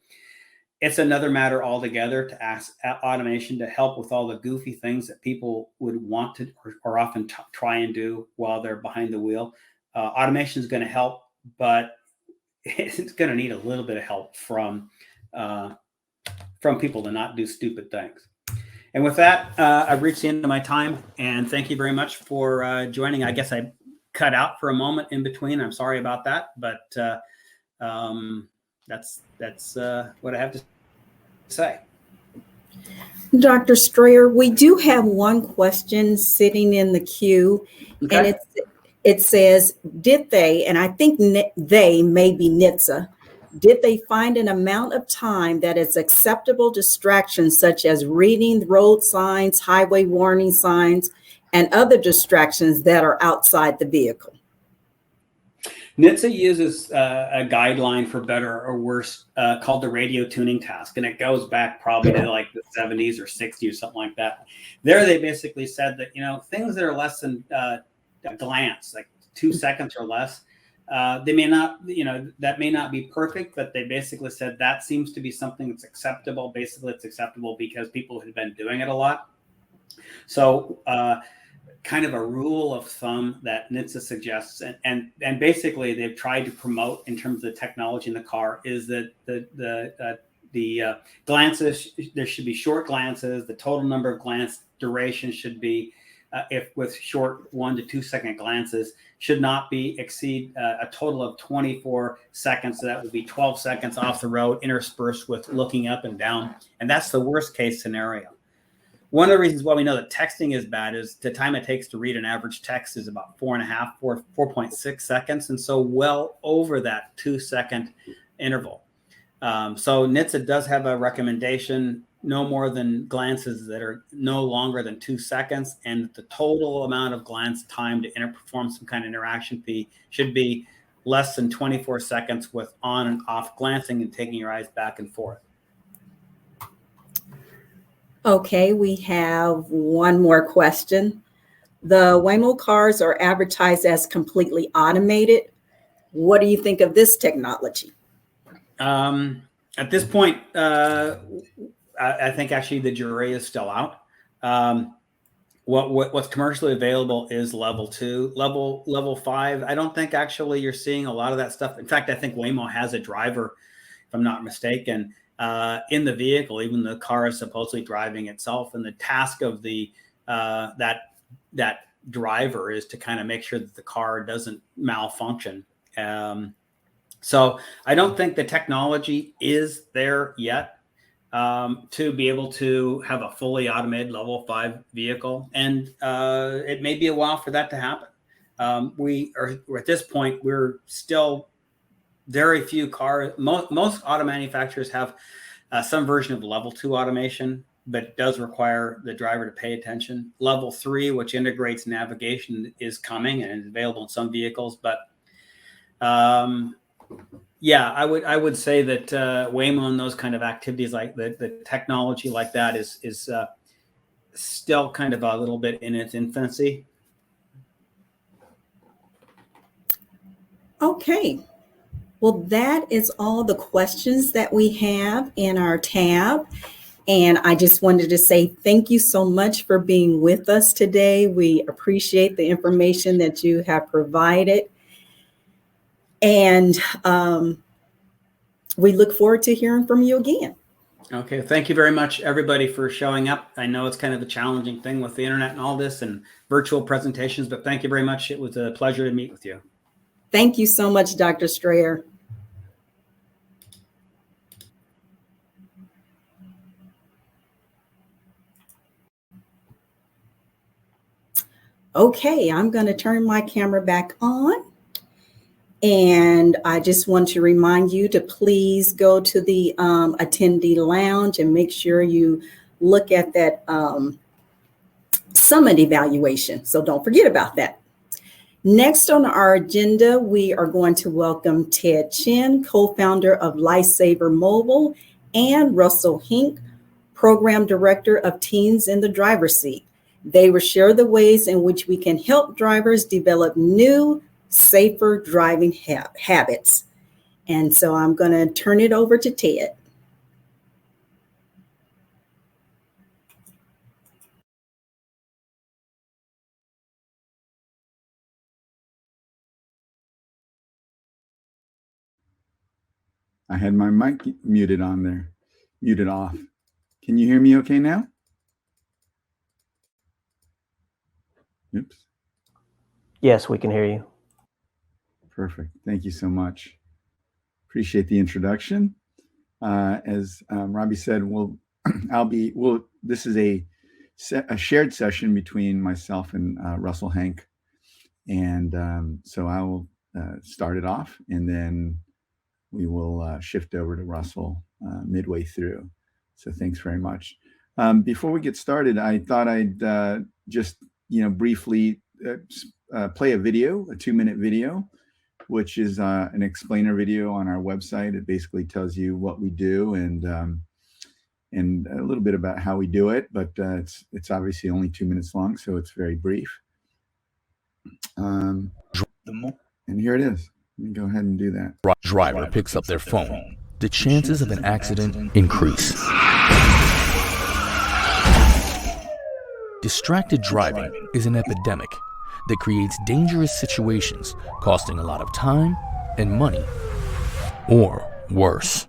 It's another matter altogether to ask automation to help with all the goofy things that people would want to or often try and do while they're behind the wheel. Automation is going to help, but it's going to need a little bit of help from people to not do stupid things. And with that, I've reached the end of my time, and thank you very much for joining. I guess I cut out for a moment in between. I'm sorry about that, but that's what I have to say. Dr. Strayer, we do have one question sitting in the queue, okay. And it says, did they, and I think they may be NHTSA, did they find an amount of time that is acceptable distractions such as reading road signs, highway warning signs, and other distractions that are outside the vehicle? NHTSA uses a guideline for better or worse called the radio tuning task, and it goes back probably to like the 70s or 60s or something like that. There they basically said that, things that are less than a glance, like 2 seconds or less, they may not, that may not be perfect, but they basically said that seems to be something that's acceptable. Basically, it's acceptable because people have been doing it a lot. So kind of a rule of thumb that NHTSA suggests, and basically they've tried to promote in terms of the technology in the car, is that the glances, there should be short glances. The total number of glance duration should be, if with short 1 to 2 second glances, should not exceed a total of 24 seconds. So that would be 12 seconds off the road, interspersed with looking up and down. And that's the worst case scenario. One of the reasons why we know that texting is bad is the time it takes to read an average text is about 4.6 seconds. And so well over that 2 second interval. So NHTSA does have a recommendation, no more than glances that are no longer than 2 seconds. And the total amount of glance time to perform some kind of interaction fee should be less than 24 seconds with on and off glancing and taking your eyes back and forth. Okay, we have one more question. The Waymo cars are advertised as completely automated. What do you think of this technology? At this point, I think actually the jury is still out. What's commercially available is level 2, level 5. I don't think actually you're seeing a lot of that stuff. In fact, I think Waymo has a driver, if I'm not mistaken, in the vehicle, even the car is supposedly driving itself. And the task of that driver is to kind of make sure that the car doesn't malfunction. So I don't think the technology is there yet to be able to have a fully automated level 5 vehicle. And it may be a while for that to happen. We're at this point, we're still very few cars. Most auto manufacturers have some version of level 2 automation, but it does require the driver to pay attention. Level 3, which integrates navigation, is coming and is available in some vehicles. But yeah, I would say that Waymo and those kind of activities, like the technology like that, is still kind of a little bit in its infancy. Okay. Well, that is all the questions that we have in our tab. And I just wanted to say thank you so much for being with us today. We appreciate the information that you have provided. And we look forward to hearing from you again. Okay. Thank you very much, everybody, for showing up. I know it's kind of a challenging thing with the internet and all this and virtual presentations, but thank you very much. It was a pleasure to meet with you. Thank you so much, Dr. Strayer. Okay, I'm going to turn my camera back on. And I just want to remind you to please go to the attendee lounge and make sure you look at that summit evaluation. So don't forget about that. Next on our agenda, we are going to welcome Ted Chen, co-founder of Lifesaver Mobile, and Russell Henk, program director of Teens in the Driver's Seat. They will share the ways in which we can help drivers develop new, safer driving habits. And so I'm going to turn it over to Ted. I had my mic muted off. Can you hear me okay now? Oops. Yes, we can hear you. Perfect. Thank you so much. Appreciate the introduction. As Robbie said, this is a shared session between myself and Russell Henk. And so I will start it off, and then we will shift over to Russell midway through. So thanks very much. Before we get started, I thought I'd just briefly play a video, a 2-minute video, which is an explainer video on our website. It basically tells you what we do and a little bit about how we do it, but it's obviously only 2 minutes long, so it's very brief. And here it is. Let me go ahead and do that. Driver picks up their phone. The chances of an accident increase. Distracted driving is an epidemic that creates dangerous situations, costing a lot of time and money, or worse.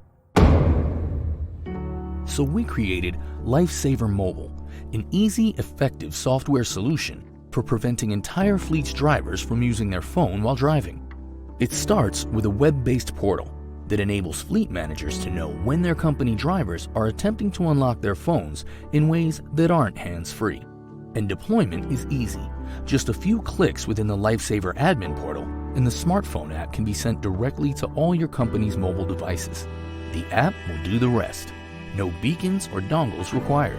So we created Lifesaver Mobile, an easy, effective software solution for preventing entire fleet's drivers from using their phone while driving. It starts with a web-based portal that enables fleet managers to know when their company drivers are attempting to unlock their phones in ways that aren't hands-free. And deployment is easy. Just a few clicks within the Lifesaver admin portal, and the smartphone app can be sent directly to all your company's mobile devices. The app will do the rest. No beacons or dongles required.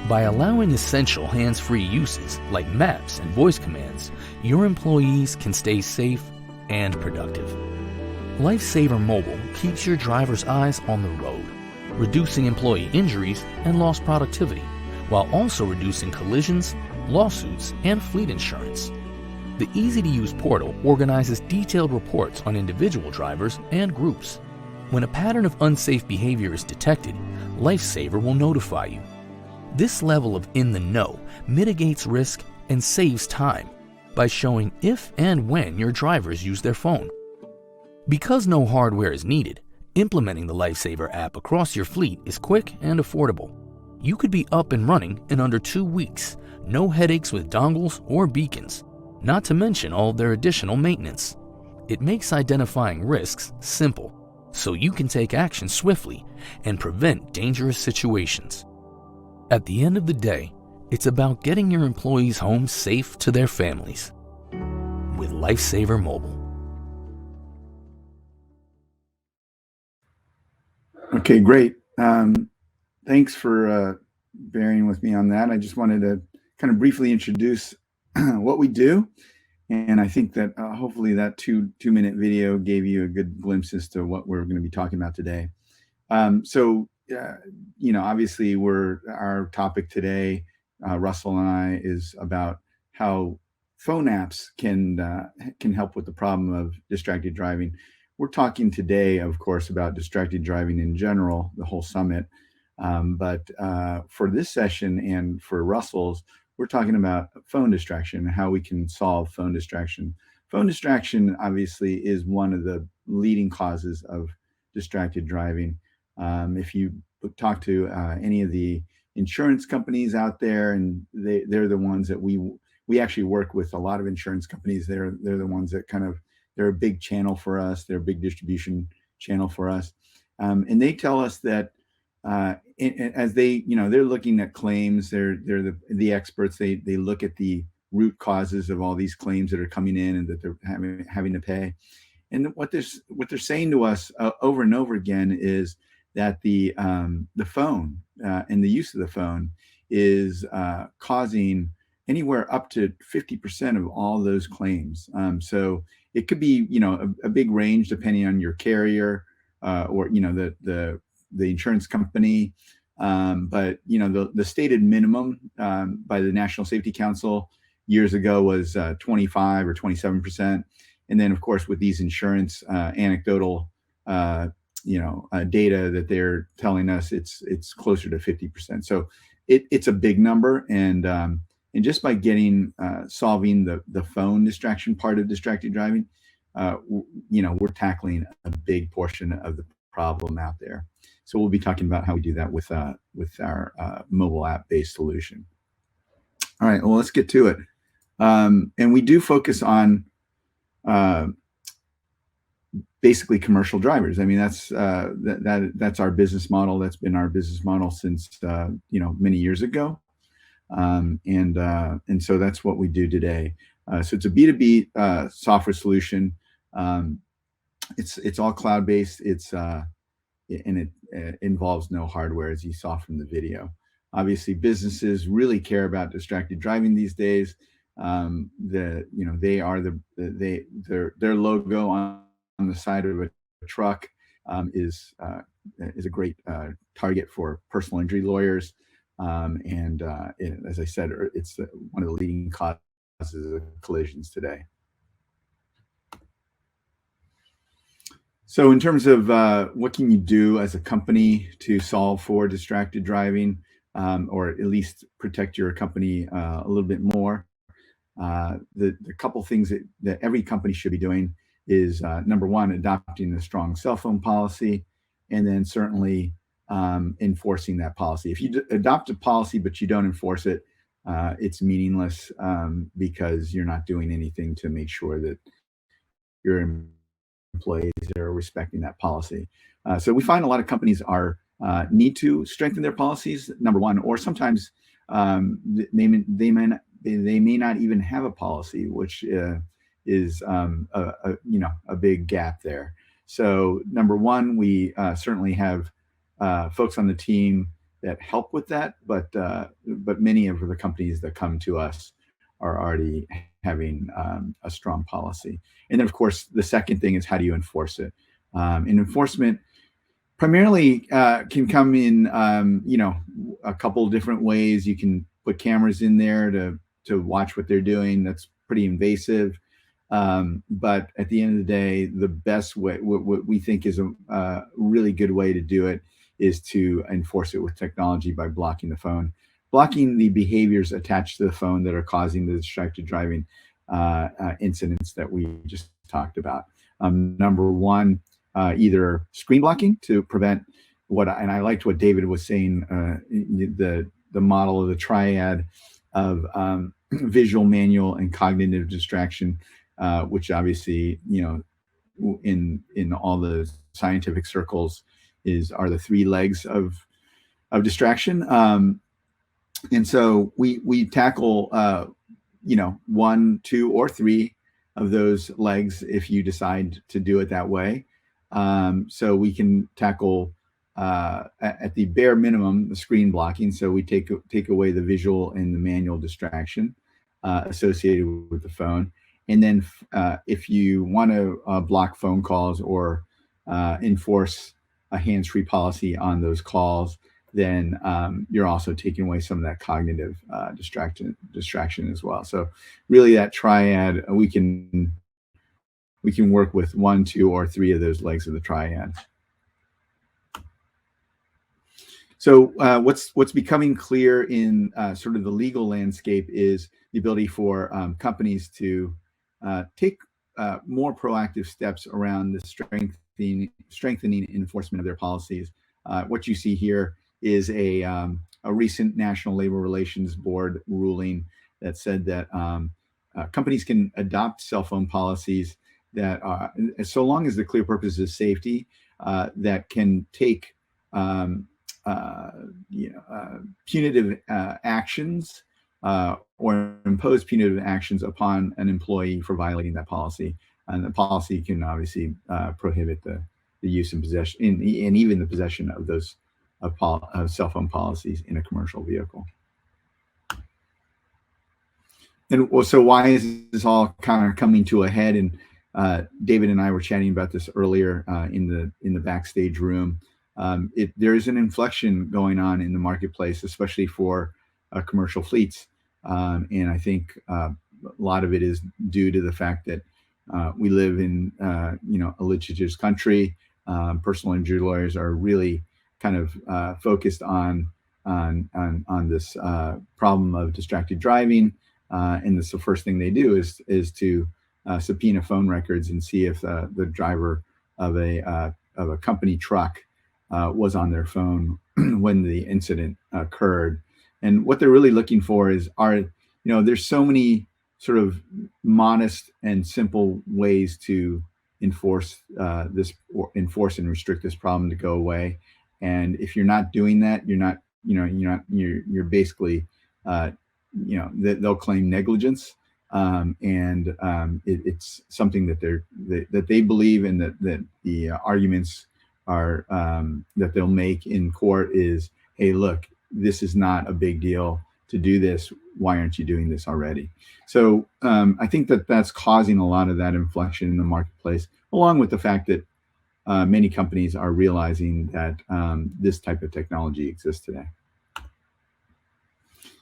By allowing essential hands-free uses like maps and voice commands, your employees can stay safe and productive. Lifesaver Mobile keeps your driver's eyes on the road, reducing employee injuries and lost productivity, while also reducing collisions, lawsuits, and fleet insurance. The easy-to-use portal organizes detailed reports on individual drivers and groups. When a pattern of unsafe behavior is detected, Lifesaver will notify you. This level of in the know mitigates risk and saves time by showing if and when your drivers use their phone. Because no hardware is needed, implementing the Lifesaver app across your fleet is quick and affordable. You could be up and running in under 2 weeks, no headaches with dongles or beacons, not to mention all of their additional maintenance. It makes identifying risks simple, so you can take action swiftly and prevent dangerous situations. At the end of the day, it's about getting your employees home safe to their families with Lifesaver Mobile. Okay, great. Thanks for bearing with me on that. I just wanted to kind of briefly introduce what we do. And I think that hopefully that two-minute video gave you a good glimpse as to what we're going to be talking about today. Obviously our topic today, Russell and I, is about how phone apps can help with the problem of distracted driving. We're talking today, of course, about distracted driving in general, the whole summit. But for this session and for Russell's, we're talking about phone distraction and how we can solve phone distraction. Phone distraction, obviously, is one of the leading causes of distracted driving. If you talk to any of the insurance companies out there, and they're the ones that we actually work with a lot of insurance companies. They're the ones that they're a big channel for us. They're a big distribution channel for us. And they tell us that as they're looking at claims, they're the experts. They look at the root causes of all these claims that are coming in and that they're having to pay. And what they're saying to us over and over again is that the phone and the use of the phone is causing anywhere up to 50% of all those claims. So it could be a big range depending on your carrier or the insurance company. But the stated minimum by the National Safety Council years ago was 25 or 27%. And then, of course, with these insurance anecdotal data that they're telling us, it's closer to 50%. So it's a big number, and just by solving the phone distraction part of distracted driving, we're tackling a big portion of the problem out there. So we'll be talking about how we do that with our mobile app-based solution. All right, well, let's get to it. And we do focus on basically commercial drivers. I mean, that's our business model. That's been our business model since many years ago, and so that's what we do today. So it's a B2B software solution. It's all cloud-based. And it involves no hardware, as you saw from the video. Obviously, businesses really care about distracted driving these days. Their logo on the side of a truck is a great target for personal injury lawyers. As I said, it's one of the leading causes of collisions today. So in terms of what can you do as a company to solve for distracted driving, or at least protect your company a little bit more. The couple things that every company should be doing is number one, adopting a strong cell phone policy, and then certainly enforcing that policy. If you adopt a policy but you don't enforce it, it's meaningless because you're not doing anything to make sure that your employees are respecting that policy. So we find a lot of companies are need to strengthen their policies, number one, or sometimes they may not even have a policy, which is a big gap there. So number one, we certainly have folks on the team that help with that, but many of the companies that come to us are already having a strong policy. And then, of course, the second thing is how do you enforce it? And enforcement primarily can come in, a couple different ways. You can put cameras in there to watch what they're doing. That's pretty invasive. But at the end of the day, the best way, what we think is a really good way to do it is to enforce it with technology by blocking the phone, blocking the behaviors attached to the phone that are causing the distracted driving incidents that we just talked about. Number one, either screen blocking to prevent and I liked what David was saying, the model of the triad of visual, manual, and cognitive distraction, which obviously, in all the scientific circles are the three legs of distraction. And so we tackle, 1, 2, or 3 of those legs if you decide to do it that way. So we can tackle at the bare minimum the screen blocking. So we take away the visual and the manual distraction associated with the phone. And then if you want to block phone calls or enforce a hands-free policy on those calls, then you're also taking away some of that cognitive distraction as well. So really that triad, we can work with 1, 2, or 3 of those legs of the triad. So what's becoming clear in sort of the legal landscape is the ability for companies to take more proactive steps around the strengthening enforcement of their policies. What you see here is a recent National Labor Relations Board ruling that said that companies can adopt cell phone policies that, so long as the clear purpose is safety, that can take punitive actions or impose punitive actions upon an employee for violating that policy. And the policy can obviously prohibit the use and possession and even the possession of those cell phone policies in a commercial vehicle. And so why is this all kind of coming to a head? And David and I were chatting about this earlier in the backstage room. There is an inflection going on in the marketplace, especially for commercial fleets. And I think a lot of it is due to the fact that we live in a litigious country. Personal injury lawyers are really kind of focused on this problem of distracted driving, and the first thing they do is to subpoena phone records and see if the driver of a company truck was on their phone when the incident occurred. And what they're really looking for there's so many sort of modest and simple ways to enforce and restrict this problem to go away. And if you're not doing that, you're basically, they'll claim negligence. It's something that they believe, and that the arguments are that they'll make in court is, hey, look, this is not a big deal to do this. Why aren't you doing this already? So I think that's causing a lot of that inflection in the marketplace, along with the fact that many companies are realizing that this type of technology exists today.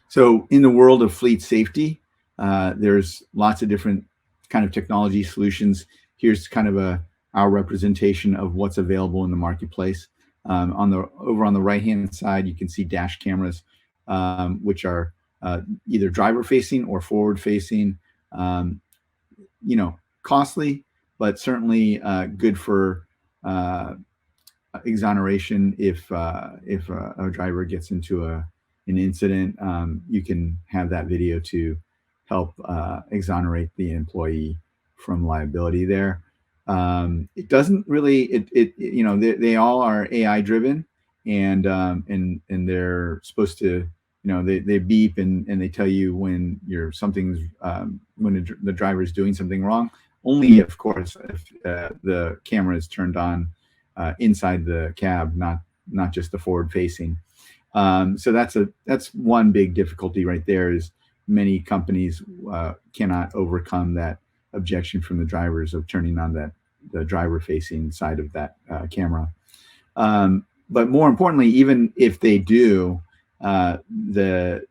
So in the world of fleet safety, there's lots of different kind of technology solutions. Here's kind of our representation of what's available in the marketplace. Over on the right-hand side, you can see dash cameras. which are either driver facing or forward facing. Costly, but certainly good for exoneration. If a driver gets into an incident, you can have that video to help exonerate the employee from liability there. It doesn't really, they all are AI driven, and they're supposed to, they beep and they tell you when when the driver is doing something wrong. Only, of course, if the camera is turned on inside the cab, not just the forward facing. So that's one big difficulty right there, is many companies cannot overcome that objection from the drivers of turning on the driver facing side of that camera. But more importantly, even if they do, the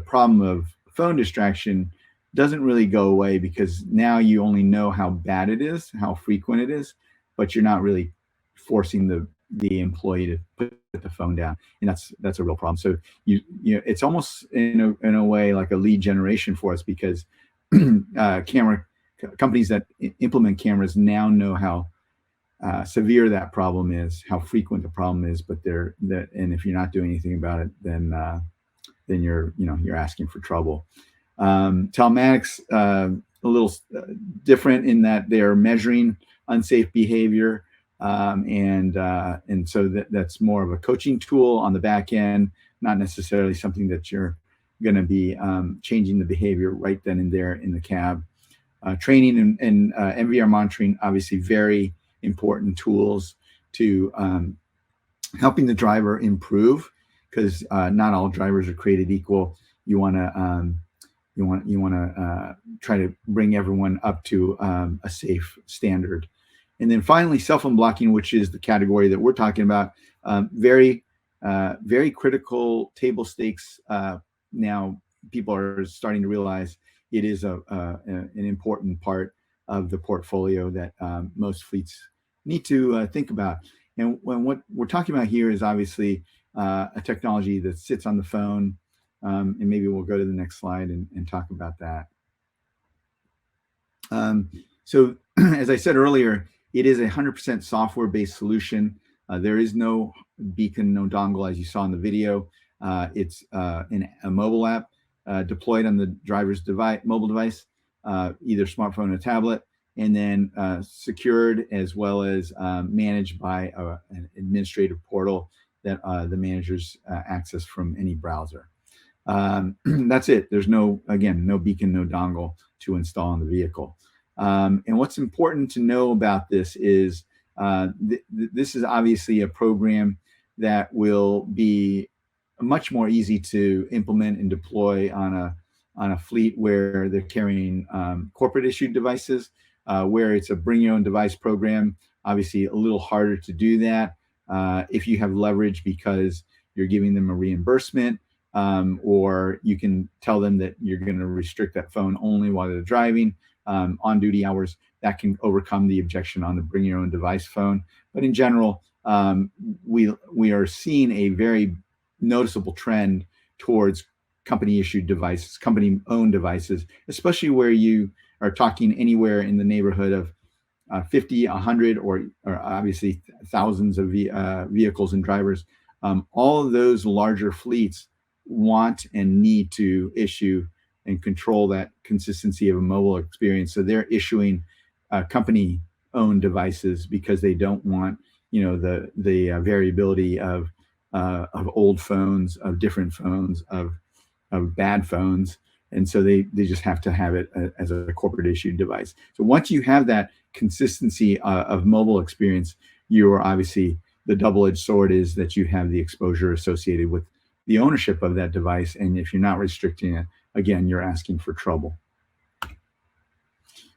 problem of phone distraction doesn't really go away, because now you only know how bad it is, how frequent it is, but you're not really forcing the employee to put the phone down, and that's a real problem. So it's almost in a way like a lead generation for us, because camera companies that implement cameras now know how severe that problem is, how frequent the problem is, and if you're not doing anything about it, then you're asking for trouble. Telematics a little different in that they are measuring unsafe behavior, and so that's more of a coaching tool on the back end, not necessarily something that you're going to be changing the behavior right then and there in the cab. Training and MVR monitoring, obviously very important tools to helping the driver improve, because not all drivers are created equal. You want to try to bring everyone up to a safe standard. And then finally, cell phone blocking, which is the category that we're talking about. Very critical, table stakes. Now people are starting to realize it is an important part of the portfolio that most fleets need to think about. And what we're talking about here is obviously a technology that sits on the phone. And maybe we'll go to the next slide and talk about that. So as I said earlier, it is a 100% software-based solution. There is no beacon, no dongle, as you saw in the video. It's a mobile app deployed on the driver's mobile device, either smartphone or tablet, and then secured as well as managed by an administrative portal that the managers access from any browser. That's it. There's no beacon, no dongle to install in the vehicle. And what's important to know about this is this is obviously a program that will be much more easy to implement and deploy on a fleet where they're carrying corporate issued devices, where it's a bring your own device program. Obviously a little harder to do that if you have leverage, because you're giving them a reimbursement, or you can tell them that you're going to restrict that phone only while they're driving. On duty hours, that can overcome the objection on the bring your own device phone. But in general, we are seeing a very noticeable trend towards company issued devices, company owned devices, especially where you are talking anywhere in the neighborhood of 50, 100, or obviously thousands of vehicles and drivers. All of those larger fleets want and need to issue and control that consistency of a mobile experience. So they're issuing company-owned devices because they don't want, the variability of old phones, of different phones, of bad phones, and so they just have to have it as a corporate issued device. So once you have that consistency of mobile experience, you are obviously, the double-edged sword is that you have the exposure associated with the ownership of that device, and if you're not restricting it, again, you're asking for trouble.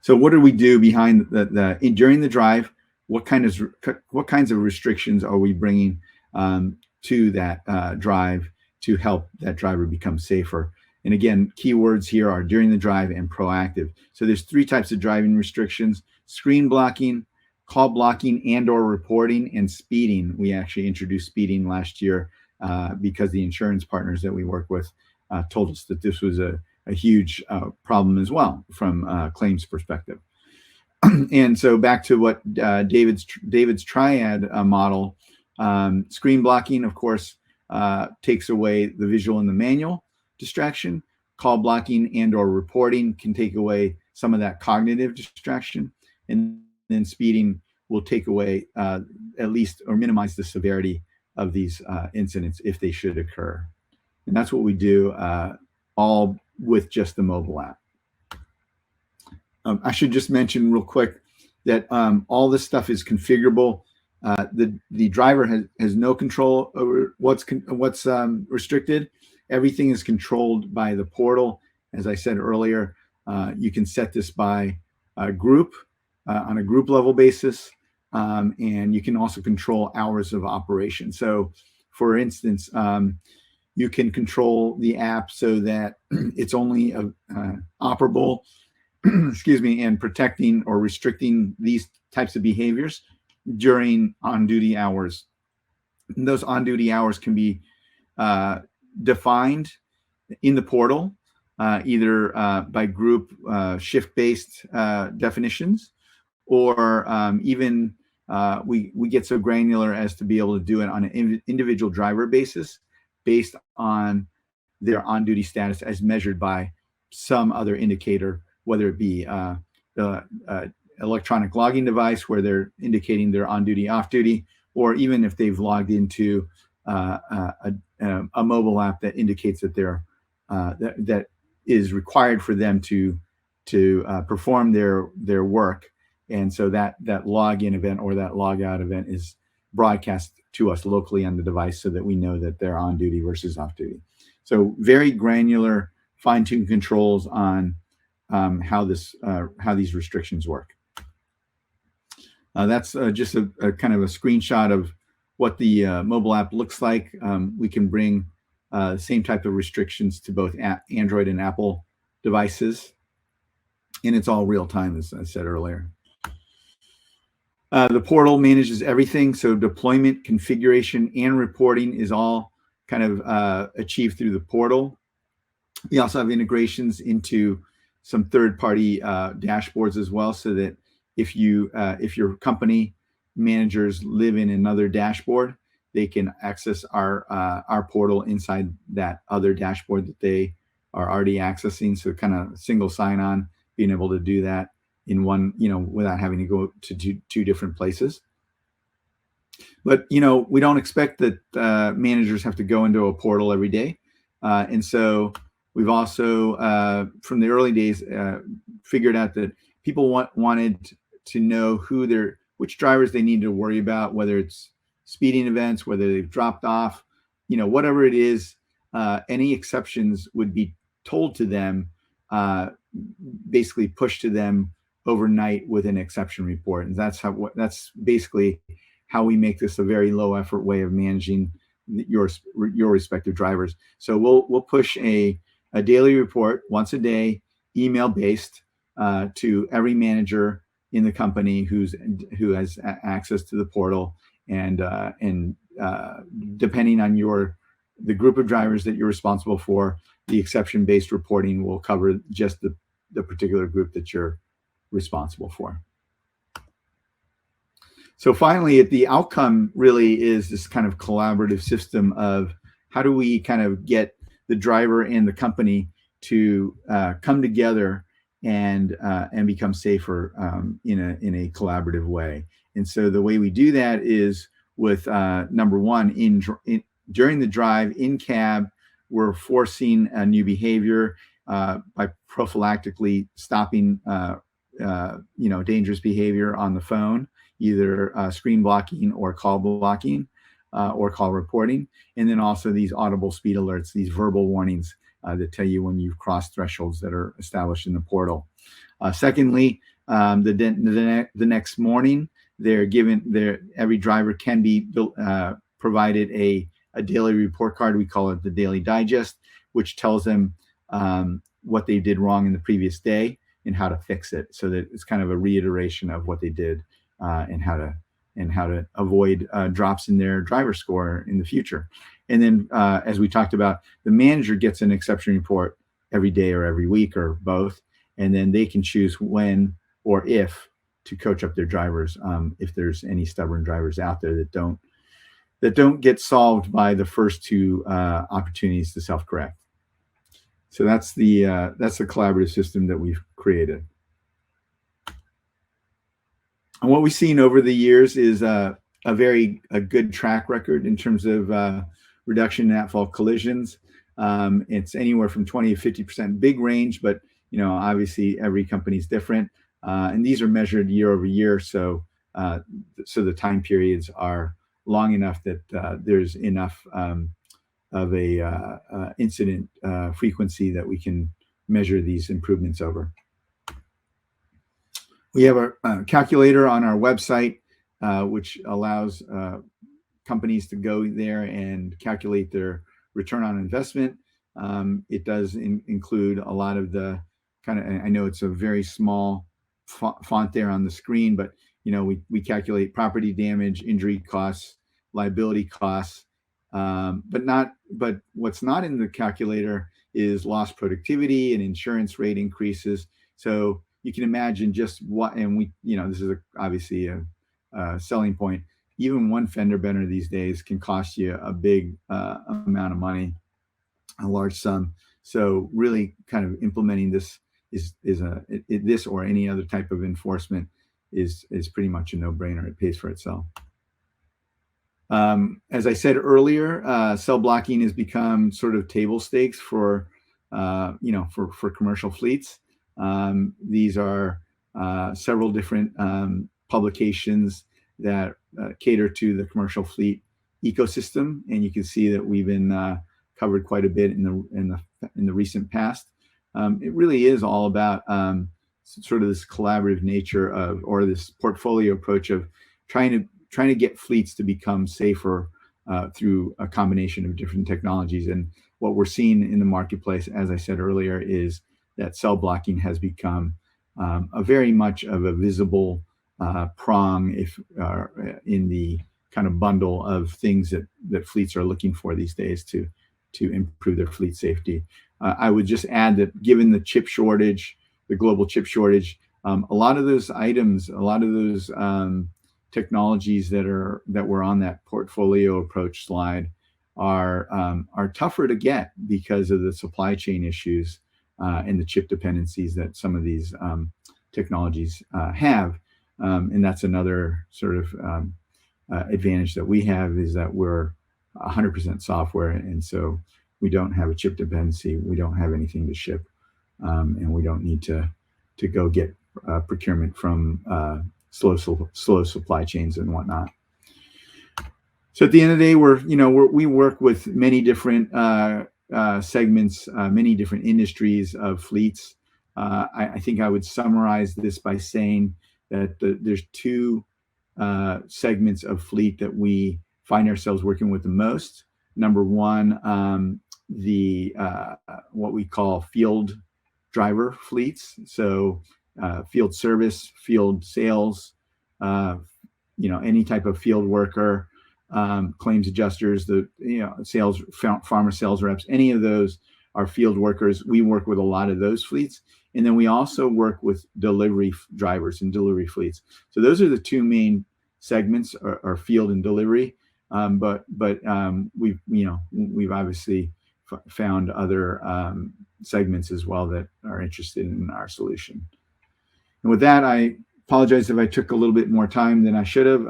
So what do we do behind during the drive? What kinds of restrictions are we bringing to that drive to help that driver become safer? And again, keywords here are during the drive and proactive. So there's 3 types of driving restrictions: screen blocking, call blocking and or reporting, and speeding. We actually introduced speeding last year because the insurance partners that we work with told us that this was a huge problem as well from a claims perspective. And so back to what David's triad model, screen blocking, of course, takes away the visual and the manual distraction. Call blocking and or reporting can take away some of that cognitive distraction. And then speeding will take away at least or minimize the severity of these incidents if they should occur. And that's what we do all with just the mobile app. I should just mention real quick that all this stuff is configurable. The driver has no control over what's restricted. Everything is controlled by the portal. As I said earlier, you can set this by group on a group level basis, and you can also control hours of operation. So, for instance, you can control the app so that it's only operable, excuse me, and protecting or restricting these types of behaviors during on-duty hours. And those on-duty hours can be defined in the portal, either by group shift-based definitions, or even we get so granular as to be able to do it on an individual driver basis based on their on-duty status as measured by some other indicator, whether it be the electronic logging device where they're indicating they're on-duty, off-duty, or even if they've logged into a mobile app that indicates that they're that is required for them to perform their work. And so that login event or that log out event is broadcast to us locally on the device so that we know that they're on duty versus off duty. So very granular, fine-tuned controls on how these restrictions work. That's just a kind of a screenshot of what the mobile app looks like. We can bring the same type of restrictions to both Android and Apple devices, and it's all real time, as I said earlier. The portal manages everything, so deployment, configuration, and reporting is all kind of achieved through the portal. We also have integrations into some third-party dashboards as well, so that if your company managers live in another dashboard, they can access our portal inside that other dashboard that they are already accessing. So kind of single sign-on, being able to do that in one, without having to go to two different places. But, we don't expect that managers have to go into a portal every day. And so we've also, from the early days, figured out that people wanted to know which drivers they need to worry about, whether it's speeding events, whether they've dropped off, whatever it is, any exceptions would be told to them, basically pushed to them overnight with an exception report. And that's basically how we make this a very low effort way of managing your respective drivers. So we'll push a daily report once a day, email based, to every manager in the company who has access to the portal, and depending on the group of drivers that you're responsible for, the exception based reporting will cover just the particular group that you're responsible for. So finally, the outcome really is this kind of collaborative system of how do we kind of get the driver and the company to come together and become safer in a collaborative way. And so the way we do that is with number one, during the drive in cab, we're forcing a new behavior by prophylactically stopping dangerous behavior on the phone, either screen blocking or call blocking or call reporting. And then also these audible speed alerts, these verbal warnings that tell you when you've crossed thresholds that are established in the portal. Secondly, the next morning, every driver can be provided a daily report card. We call it the Daily Digest, which tells them what they did wrong in the previous day and how to fix it, so that it's kind of a reiteration of what they did and how and how to avoid drops in their driver score in the future. And then, as we talked about, the manager gets an exception report every day or every week or both, and then they can choose when or if to coach up their drivers if there's any stubborn drivers out there that don't get solved by the first two opportunities to self-correct. So that's the collaborative system that we've created. And what we've seen over the years is a good track record in terms of reduction in at-fault collisions. It's anywhere from 20 to 50%, big range, but obviously every company is different. And these are measured year over year, so the time periods are long enough that there's enough of a incident frequency that we can measure these improvements over. We have a calculator on our website, which allows companies to go there and calculate their return on investment. It does include a lot of the I know it's a very small font there on the screen, but we calculate property damage, injury costs, liability costs, but what's not in the calculator is lost productivity and insurance rate increases. So you can imagine just what, and this is obviously a selling point. Even one fender bender these days can cost you a big amount of money, a large sum. So really kind of implementing this this or any other type of enforcement is pretty much a no-brainer. It pays for itself. As I said earlier, cell blocking has become sort of table stakes for commercial fleets. These are several different publications that cater to the commercial fleet ecosystem, and you can see that we've been covered quite a bit in the recent past. It really is all about sort of this collaborative nature or this portfolio approach of trying to get fleets to become safer through a combination of different technologies. And what we're seeing in the marketplace, as I said earlier, is that cell blocking has become a very much of a visible prong in the kind of bundle of things that fleets are looking for these days to improve their fleet safety. I would just add that given the chip shortage, the global chip shortage, a lot of those items, a lot of those technologies that were on that portfolio approach slide are tougher to get because of the supply chain issues and the chip dependencies that some of these technologies have. And that's another sort of advantage that we have, is that we're 100% software, and so we don't have a chip dependency. We don't have anything to ship, and we don't need to go get procurement from slow supply chains and whatnot. So at the end of the day, we work with many different segments, many different industries of fleets. I think I would summarize this by saying that there's two segments of fleet that we find ourselves working with the most. Number one, the what we call field driver fleets. So field service, field sales, any type of field worker, claims adjusters, sales, farmer sales reps, any of those are field workers. We work with a lot of those fleets. And then we also work with delivery drivers and delivery fleets. So those are the two main segments, are field and delivery. But we've obviously found other segments as well that are interested in our solution. And with that, I apologize if I took a little bit more time than I should have.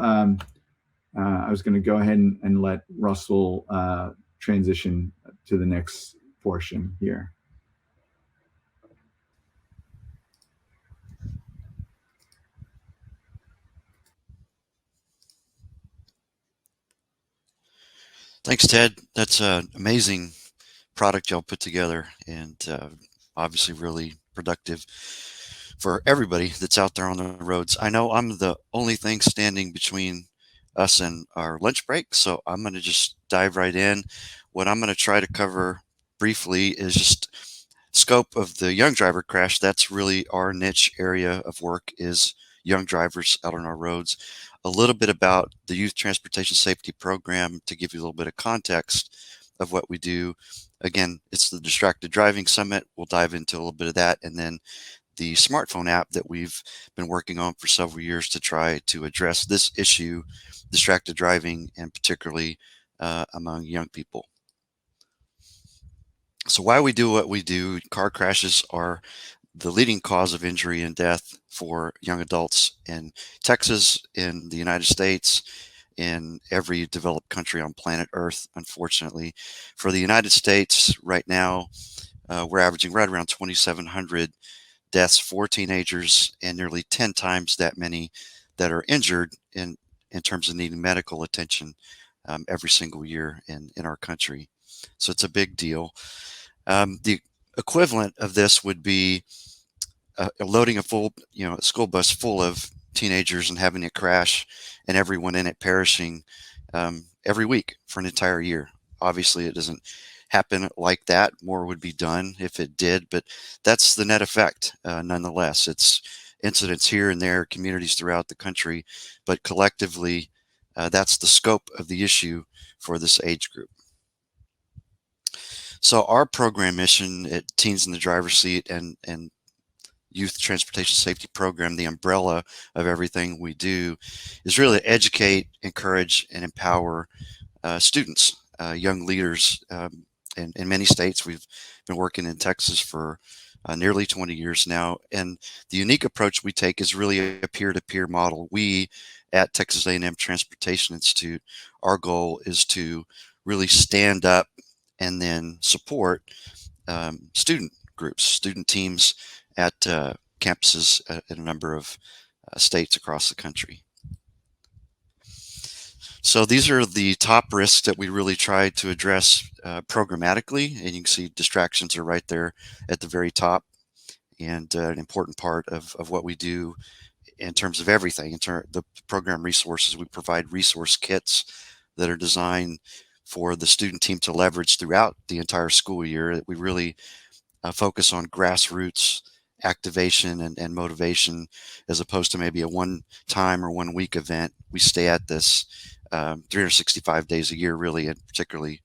I was going to go ahead and let Russell transition to the next portion here. Thanks, Ted. That's an amazing product y'all put together, and obviously really productive for everybody that's out there on the roads. I know I'm the only thing standing between us and our lunch break, so I'm going to just dive right in. What I'm going to try to cover briefly is just scope of the young driver crash. That's really our niche area of work, is young drivers out on our roads. a little bit about the Youth Transportation Safety Program to give you a little bit of context of what we do. Again, it's the Distracted Driving Summit. We'll dive into a little bit of that, and then the smartphone app that we've been working on for several years to try to address this issue, distracted driving, and particularly among young people. So why we do what we do, car crashes are the leading cause of injury and death for young adults in Texas, in the United States, in every developed country on planet Earth, unfortunately. For the United States, right now, we're averaging right around 2,700 deaths for teenagers and nearly 10 times that many that are injured in terms of needing medical attention every single year in our country. So it's a big deal. The equivalent of this would be loading a full, a school bus full of teenagers and having it crash and everyone in it perishing every week for an entire year. Obviously, it doesn't happen like that. More would be done if it did, but that's the net effect nonetheless. It's incidents here and there, communities throughout the country, but collectively, that's the scope of the issue for this age group. So our program mission at Teens in the Driver's Seat and Youth Transportation Safety Program, the umbrella of everything we do, is really educate, encourage, and empower students, young leaders. In many states, we've been working in Texas for nearly 20 years now, and the unique approach we take is really a peer-to-peer model. We at Texas A&M Transportation Institute, our goal is to really stand up and then support student groups, student teams at campuses in a number of states across the country. So these are the top risks that we really try to address programmatically, and you can see distractions are right there at the very top, and an important part of what we do in terms of everything. The program resources, we provide resource kits that are designed for the student team to leverage throughout the entire school year. We really focus on grassroots activation and motivation, as opposed to maybe a one-time or one-week event. We stay at this 365 days a year, really, and particularly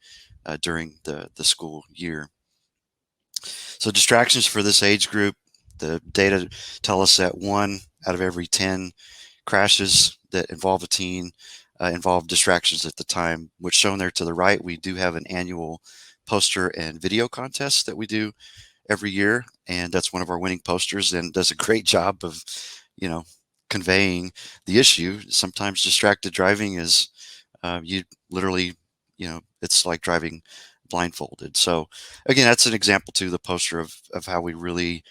during the school year. So distractions for this age group, the data tell us that 1 out of every 10 crashes that involve a teen involve distractions at the time. What's shown there to the right, we do have an annual poster and video contest that we do every year, and that's one of our winning posters, and does a great job of, conveying the issue. Sometimes distracted driving is you literally, it's like driving blindfolded. So again, that's an example to the poster of how we really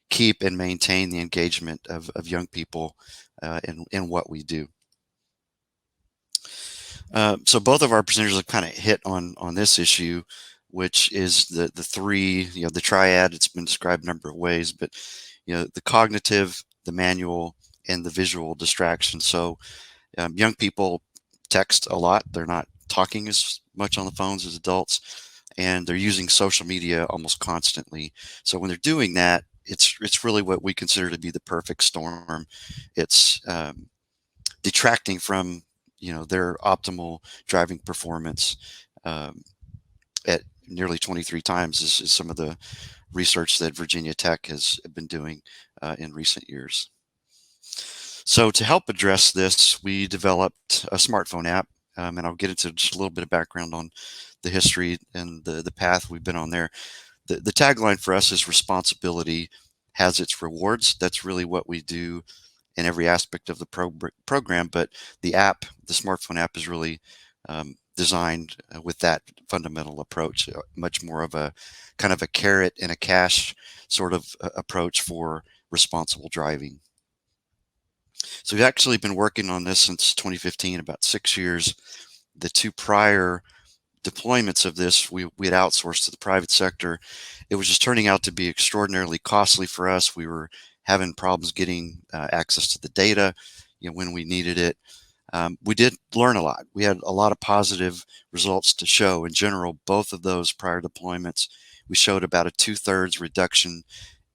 keep and maintain the engagement of young people in what we do. So both of our presenters have kind of hit on this issue, which is the three, the triad. It's been described a number of ways, but the cognitive, the manual, and the visual distraction. So young people text a lot. They're not talking as much on the phones as adults, and they're using social media almost constantly. So when they're doing that, it's really what we consider to be the perfect storm. It's detracting from their optimal driving performance at nearly 23 times is some of the research that Virginia Tech has been doing in recent years. So to help address this, we developed a smartphone app, and I'll get into just a little bit of background on the history and the path we've been on there. The tagline for us is responsibility has its rewards. That's really what we do in every aspect of the program, but the app, the smartphone app, is really designed with that fundamental approach, much more of a kind of a carrot and a cash sort of approach for responsible driving. So we've actually been working on this since 2015, about 6 years. The 2 prior deployments of this, we had outsourced to the private sector. It was just turning out to be extraordinarily costly for us. We were having problems getting access to the data, when we needed it. We did learn a lot. We had a lot of positive results to show. In general, both of those prior deployments, we showed about a 2/3 reduction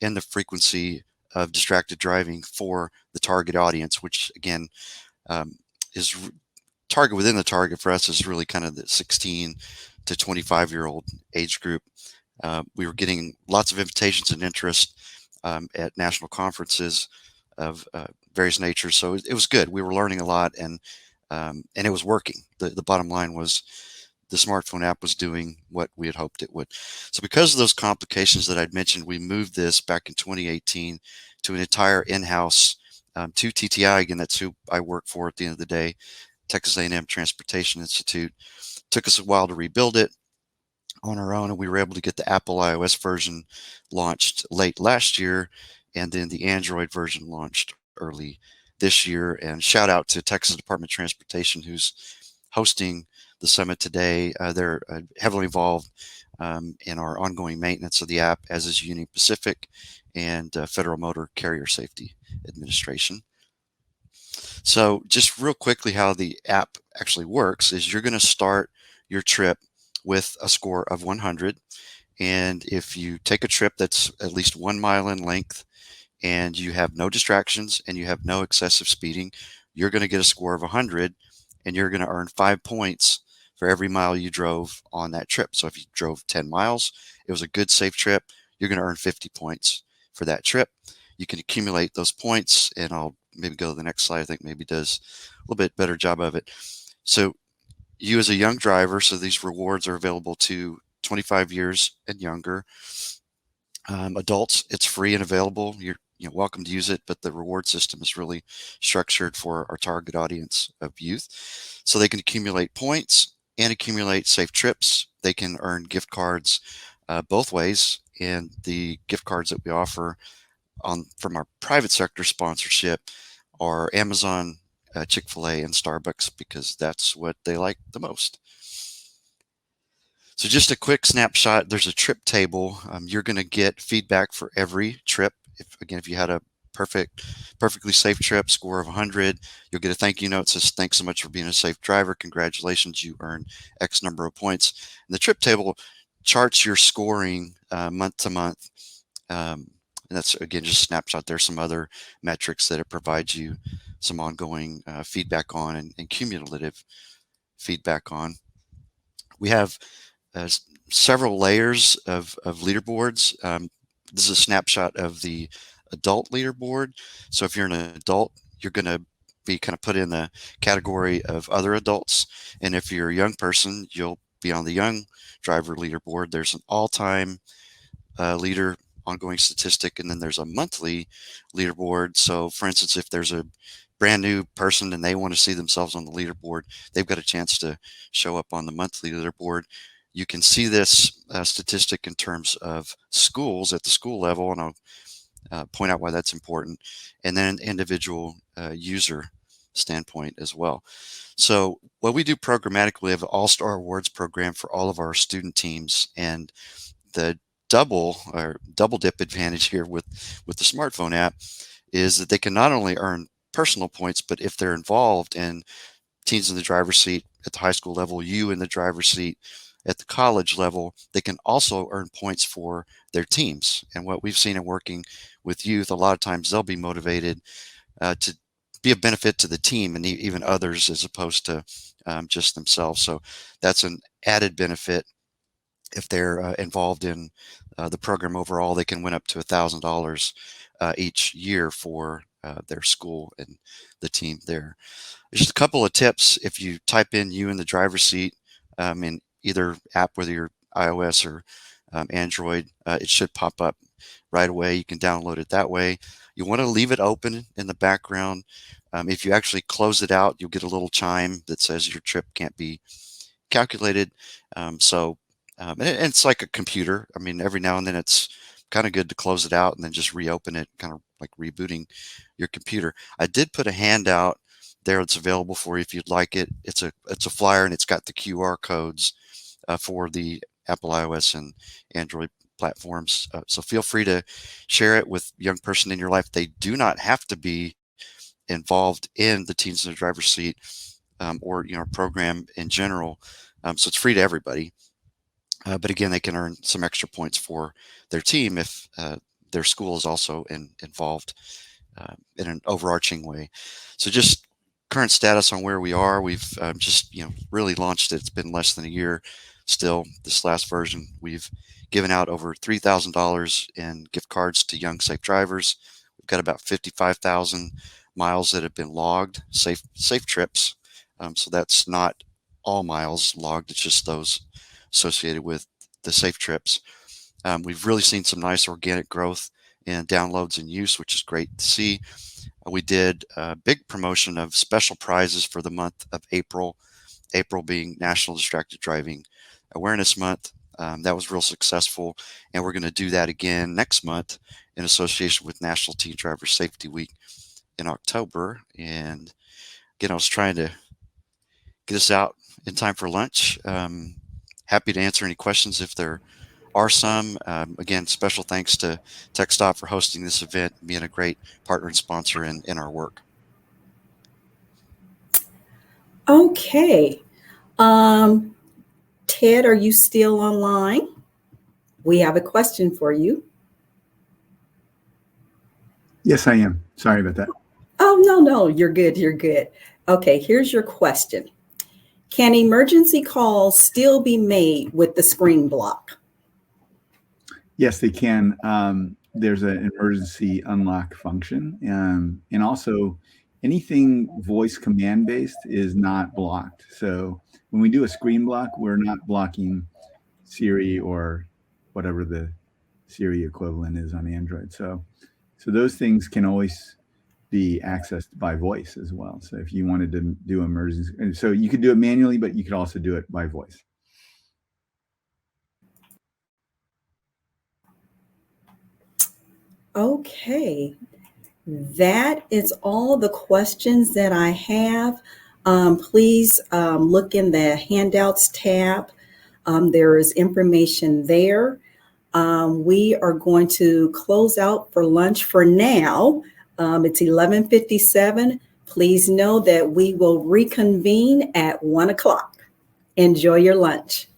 in the frequency of distracted driving for the target audience, which again, is target within the target for us is really kind of the 16 to 25-year-old age group. We were getting lots of invitations and interest at national conferences of various natures, so it was good. We were learning a lot, and it was working. The bottom line was the smartphone app was doing what we had hoped it would. So because of those complications that I'd mentioned, we moved this back in 2018 to an entire in-house to TTI. Again, that's who I work for at the end of the day, Texas A&M Transportation Institute. Took us a while to rebuild it on our own, and we were able to get the Apple iOS version launched late last year, and then the Android version launched early this year. And shout out to Texas Department of Transportation, who's hosting the summit today. They're heavily involved in our ongoing maintenance of the app, as is Union Pacific and Federal Motor Carrier Safety Administration. So just real quickly, how the app actually works is you're going to start your trip with a score of 100. And if you take a trip that's at least 1 mile in length and you have no distractions and you have no excessive speeding, you're going to get a score of 100, and you're going to earn 5 points for every mile you drove on that trip. So if you drove 10 miles, it was a good, safe trip, you're going to earn 50 points for that trip. You can accumulate those points, and I'll maybe go to the next slide. I think maybe does a little bit better job of it. So you as a young driver, so these rewards are available to 25 years and younger. Adults, it's free and available. You're welcome to use it, but the reward system is really structured for our target audience of youth. So they can accumulate points and accumulate safe trips. They can earn gift cards both ways, and the gift cards that we offer from our private sector sponsorship are Amazon, Chick-fil-A, and Starbucks, because that's what they like the most. So just a quick snapshot, there's a trip table. You're going to get feedback for every trip. If you had a perfectly safe trip, score of 100, you'll get a thank you note that says, thanks so much for being a safe driver. Congratulations, you earned X number of points. And the trip table charts your scoring month to month. And that's, again, just a snapshot. There's some other metrics that it provides you some ongoing feedback on and cumulative feedback on. We have several layers of leaderboards. This is a snapshot of the adult leaderboard. So if you're an adult, you're going to be kind of put in the category of other adults. And if you're a young person, you'll be on the young driver leaderboard. There's an all-time leader ongoing statistic, and then there's a monthly leaderboard. So for instance, if there's a brand new person and they want to see themselves on the leaderboard, they've got a chance to show up on the monthly leaderboard. You can see this statistic in terms of schools at the school level, and I'll point out why that's important, and then an individual user standpoint as well. So what we do programmatically, we have an all-star awards program for all of our student teams, and the double dip advantage here with the smartphone app is that they can not only earn personal points, but if they're involved in teens in the driver's seat at the high school level, you in the driver's seat at the college level, they can also earn points for their teams. And what we've seen in working with youth, a lot of times they'll be motivated to be a benefit to the team and even others, as opposed to just themselves. So that's an added benefit. If they're involved in the program overall, they can win up to $1,000 each year for their school and the team there. There's just a couple of tips. If you type in "you in the driver's seat" in either app, whether you're iOS or Android, it should pop up right away. You can download it that way. You want to leave it open in the background. If you actually close it out, you'll get a little chime that says your trip can't be calculated. And it's like a computer. I mean, every now and then it's kind of good to close it out and then just reopen it, kind of like rebooting your computer. I did put a handout there that's available for you if you'd like it. It's a flyer, and it's got the QR codes for the Apple iOS and Android platforms. So feel free to share it with a young person in your life. They do not have to be involved in the Teens in the Driver's Seat or program in general. So it's free to everybody. But again, they can earn some extra points for their team if their school is also involved in an overarching way. So just current status on where we are. We've just really launched it. It's been less than a year. Still, this last version, we've given out over $3,000 in gift cards to young safe drivers. We've got about 55,000 miles that have been logged, safe trips. So that's not all miles logged. It's just those associated with the safe trips. We've really seen some nice organic growth in downloads and use, which is great to see. We did a big promotion of special prizes for the month of April, April being National Distracted Driving Awareness Month. That was real successful, and we're going to do that again next month in association with National Teen Driver Safety Week in October. And again, I was trying to get us out in time for lunch. Happy to answer any questions if there are some. Again, special thanks to TechStop for hosting this event, being a great partner and sponsor in our work. Okay. Ted, are you still online? We have a question for you. Yes, I am. Sorry about that. Oh, no, you're good. You're good. Okay, here's your question. Can emergency calls still be made with the screen block? Yes, they can. There's an emergency unlock function. And also anything voice command based is not blocked. So when we do a screen block, we're not blocking Siri or whatever the Siri equivalent is on Android. So those things can always be accessed by voice as well. So if you wanted to do emergency, and so you could do it manually, but you could also do it by voice. Okay, that is all the questions that I have. Please look in the handouts tab. There is information there. We are going to close out for lunch for now. It's 11:57. Please know that we will reconvene at 1 o'clock. Enjoy your lunch.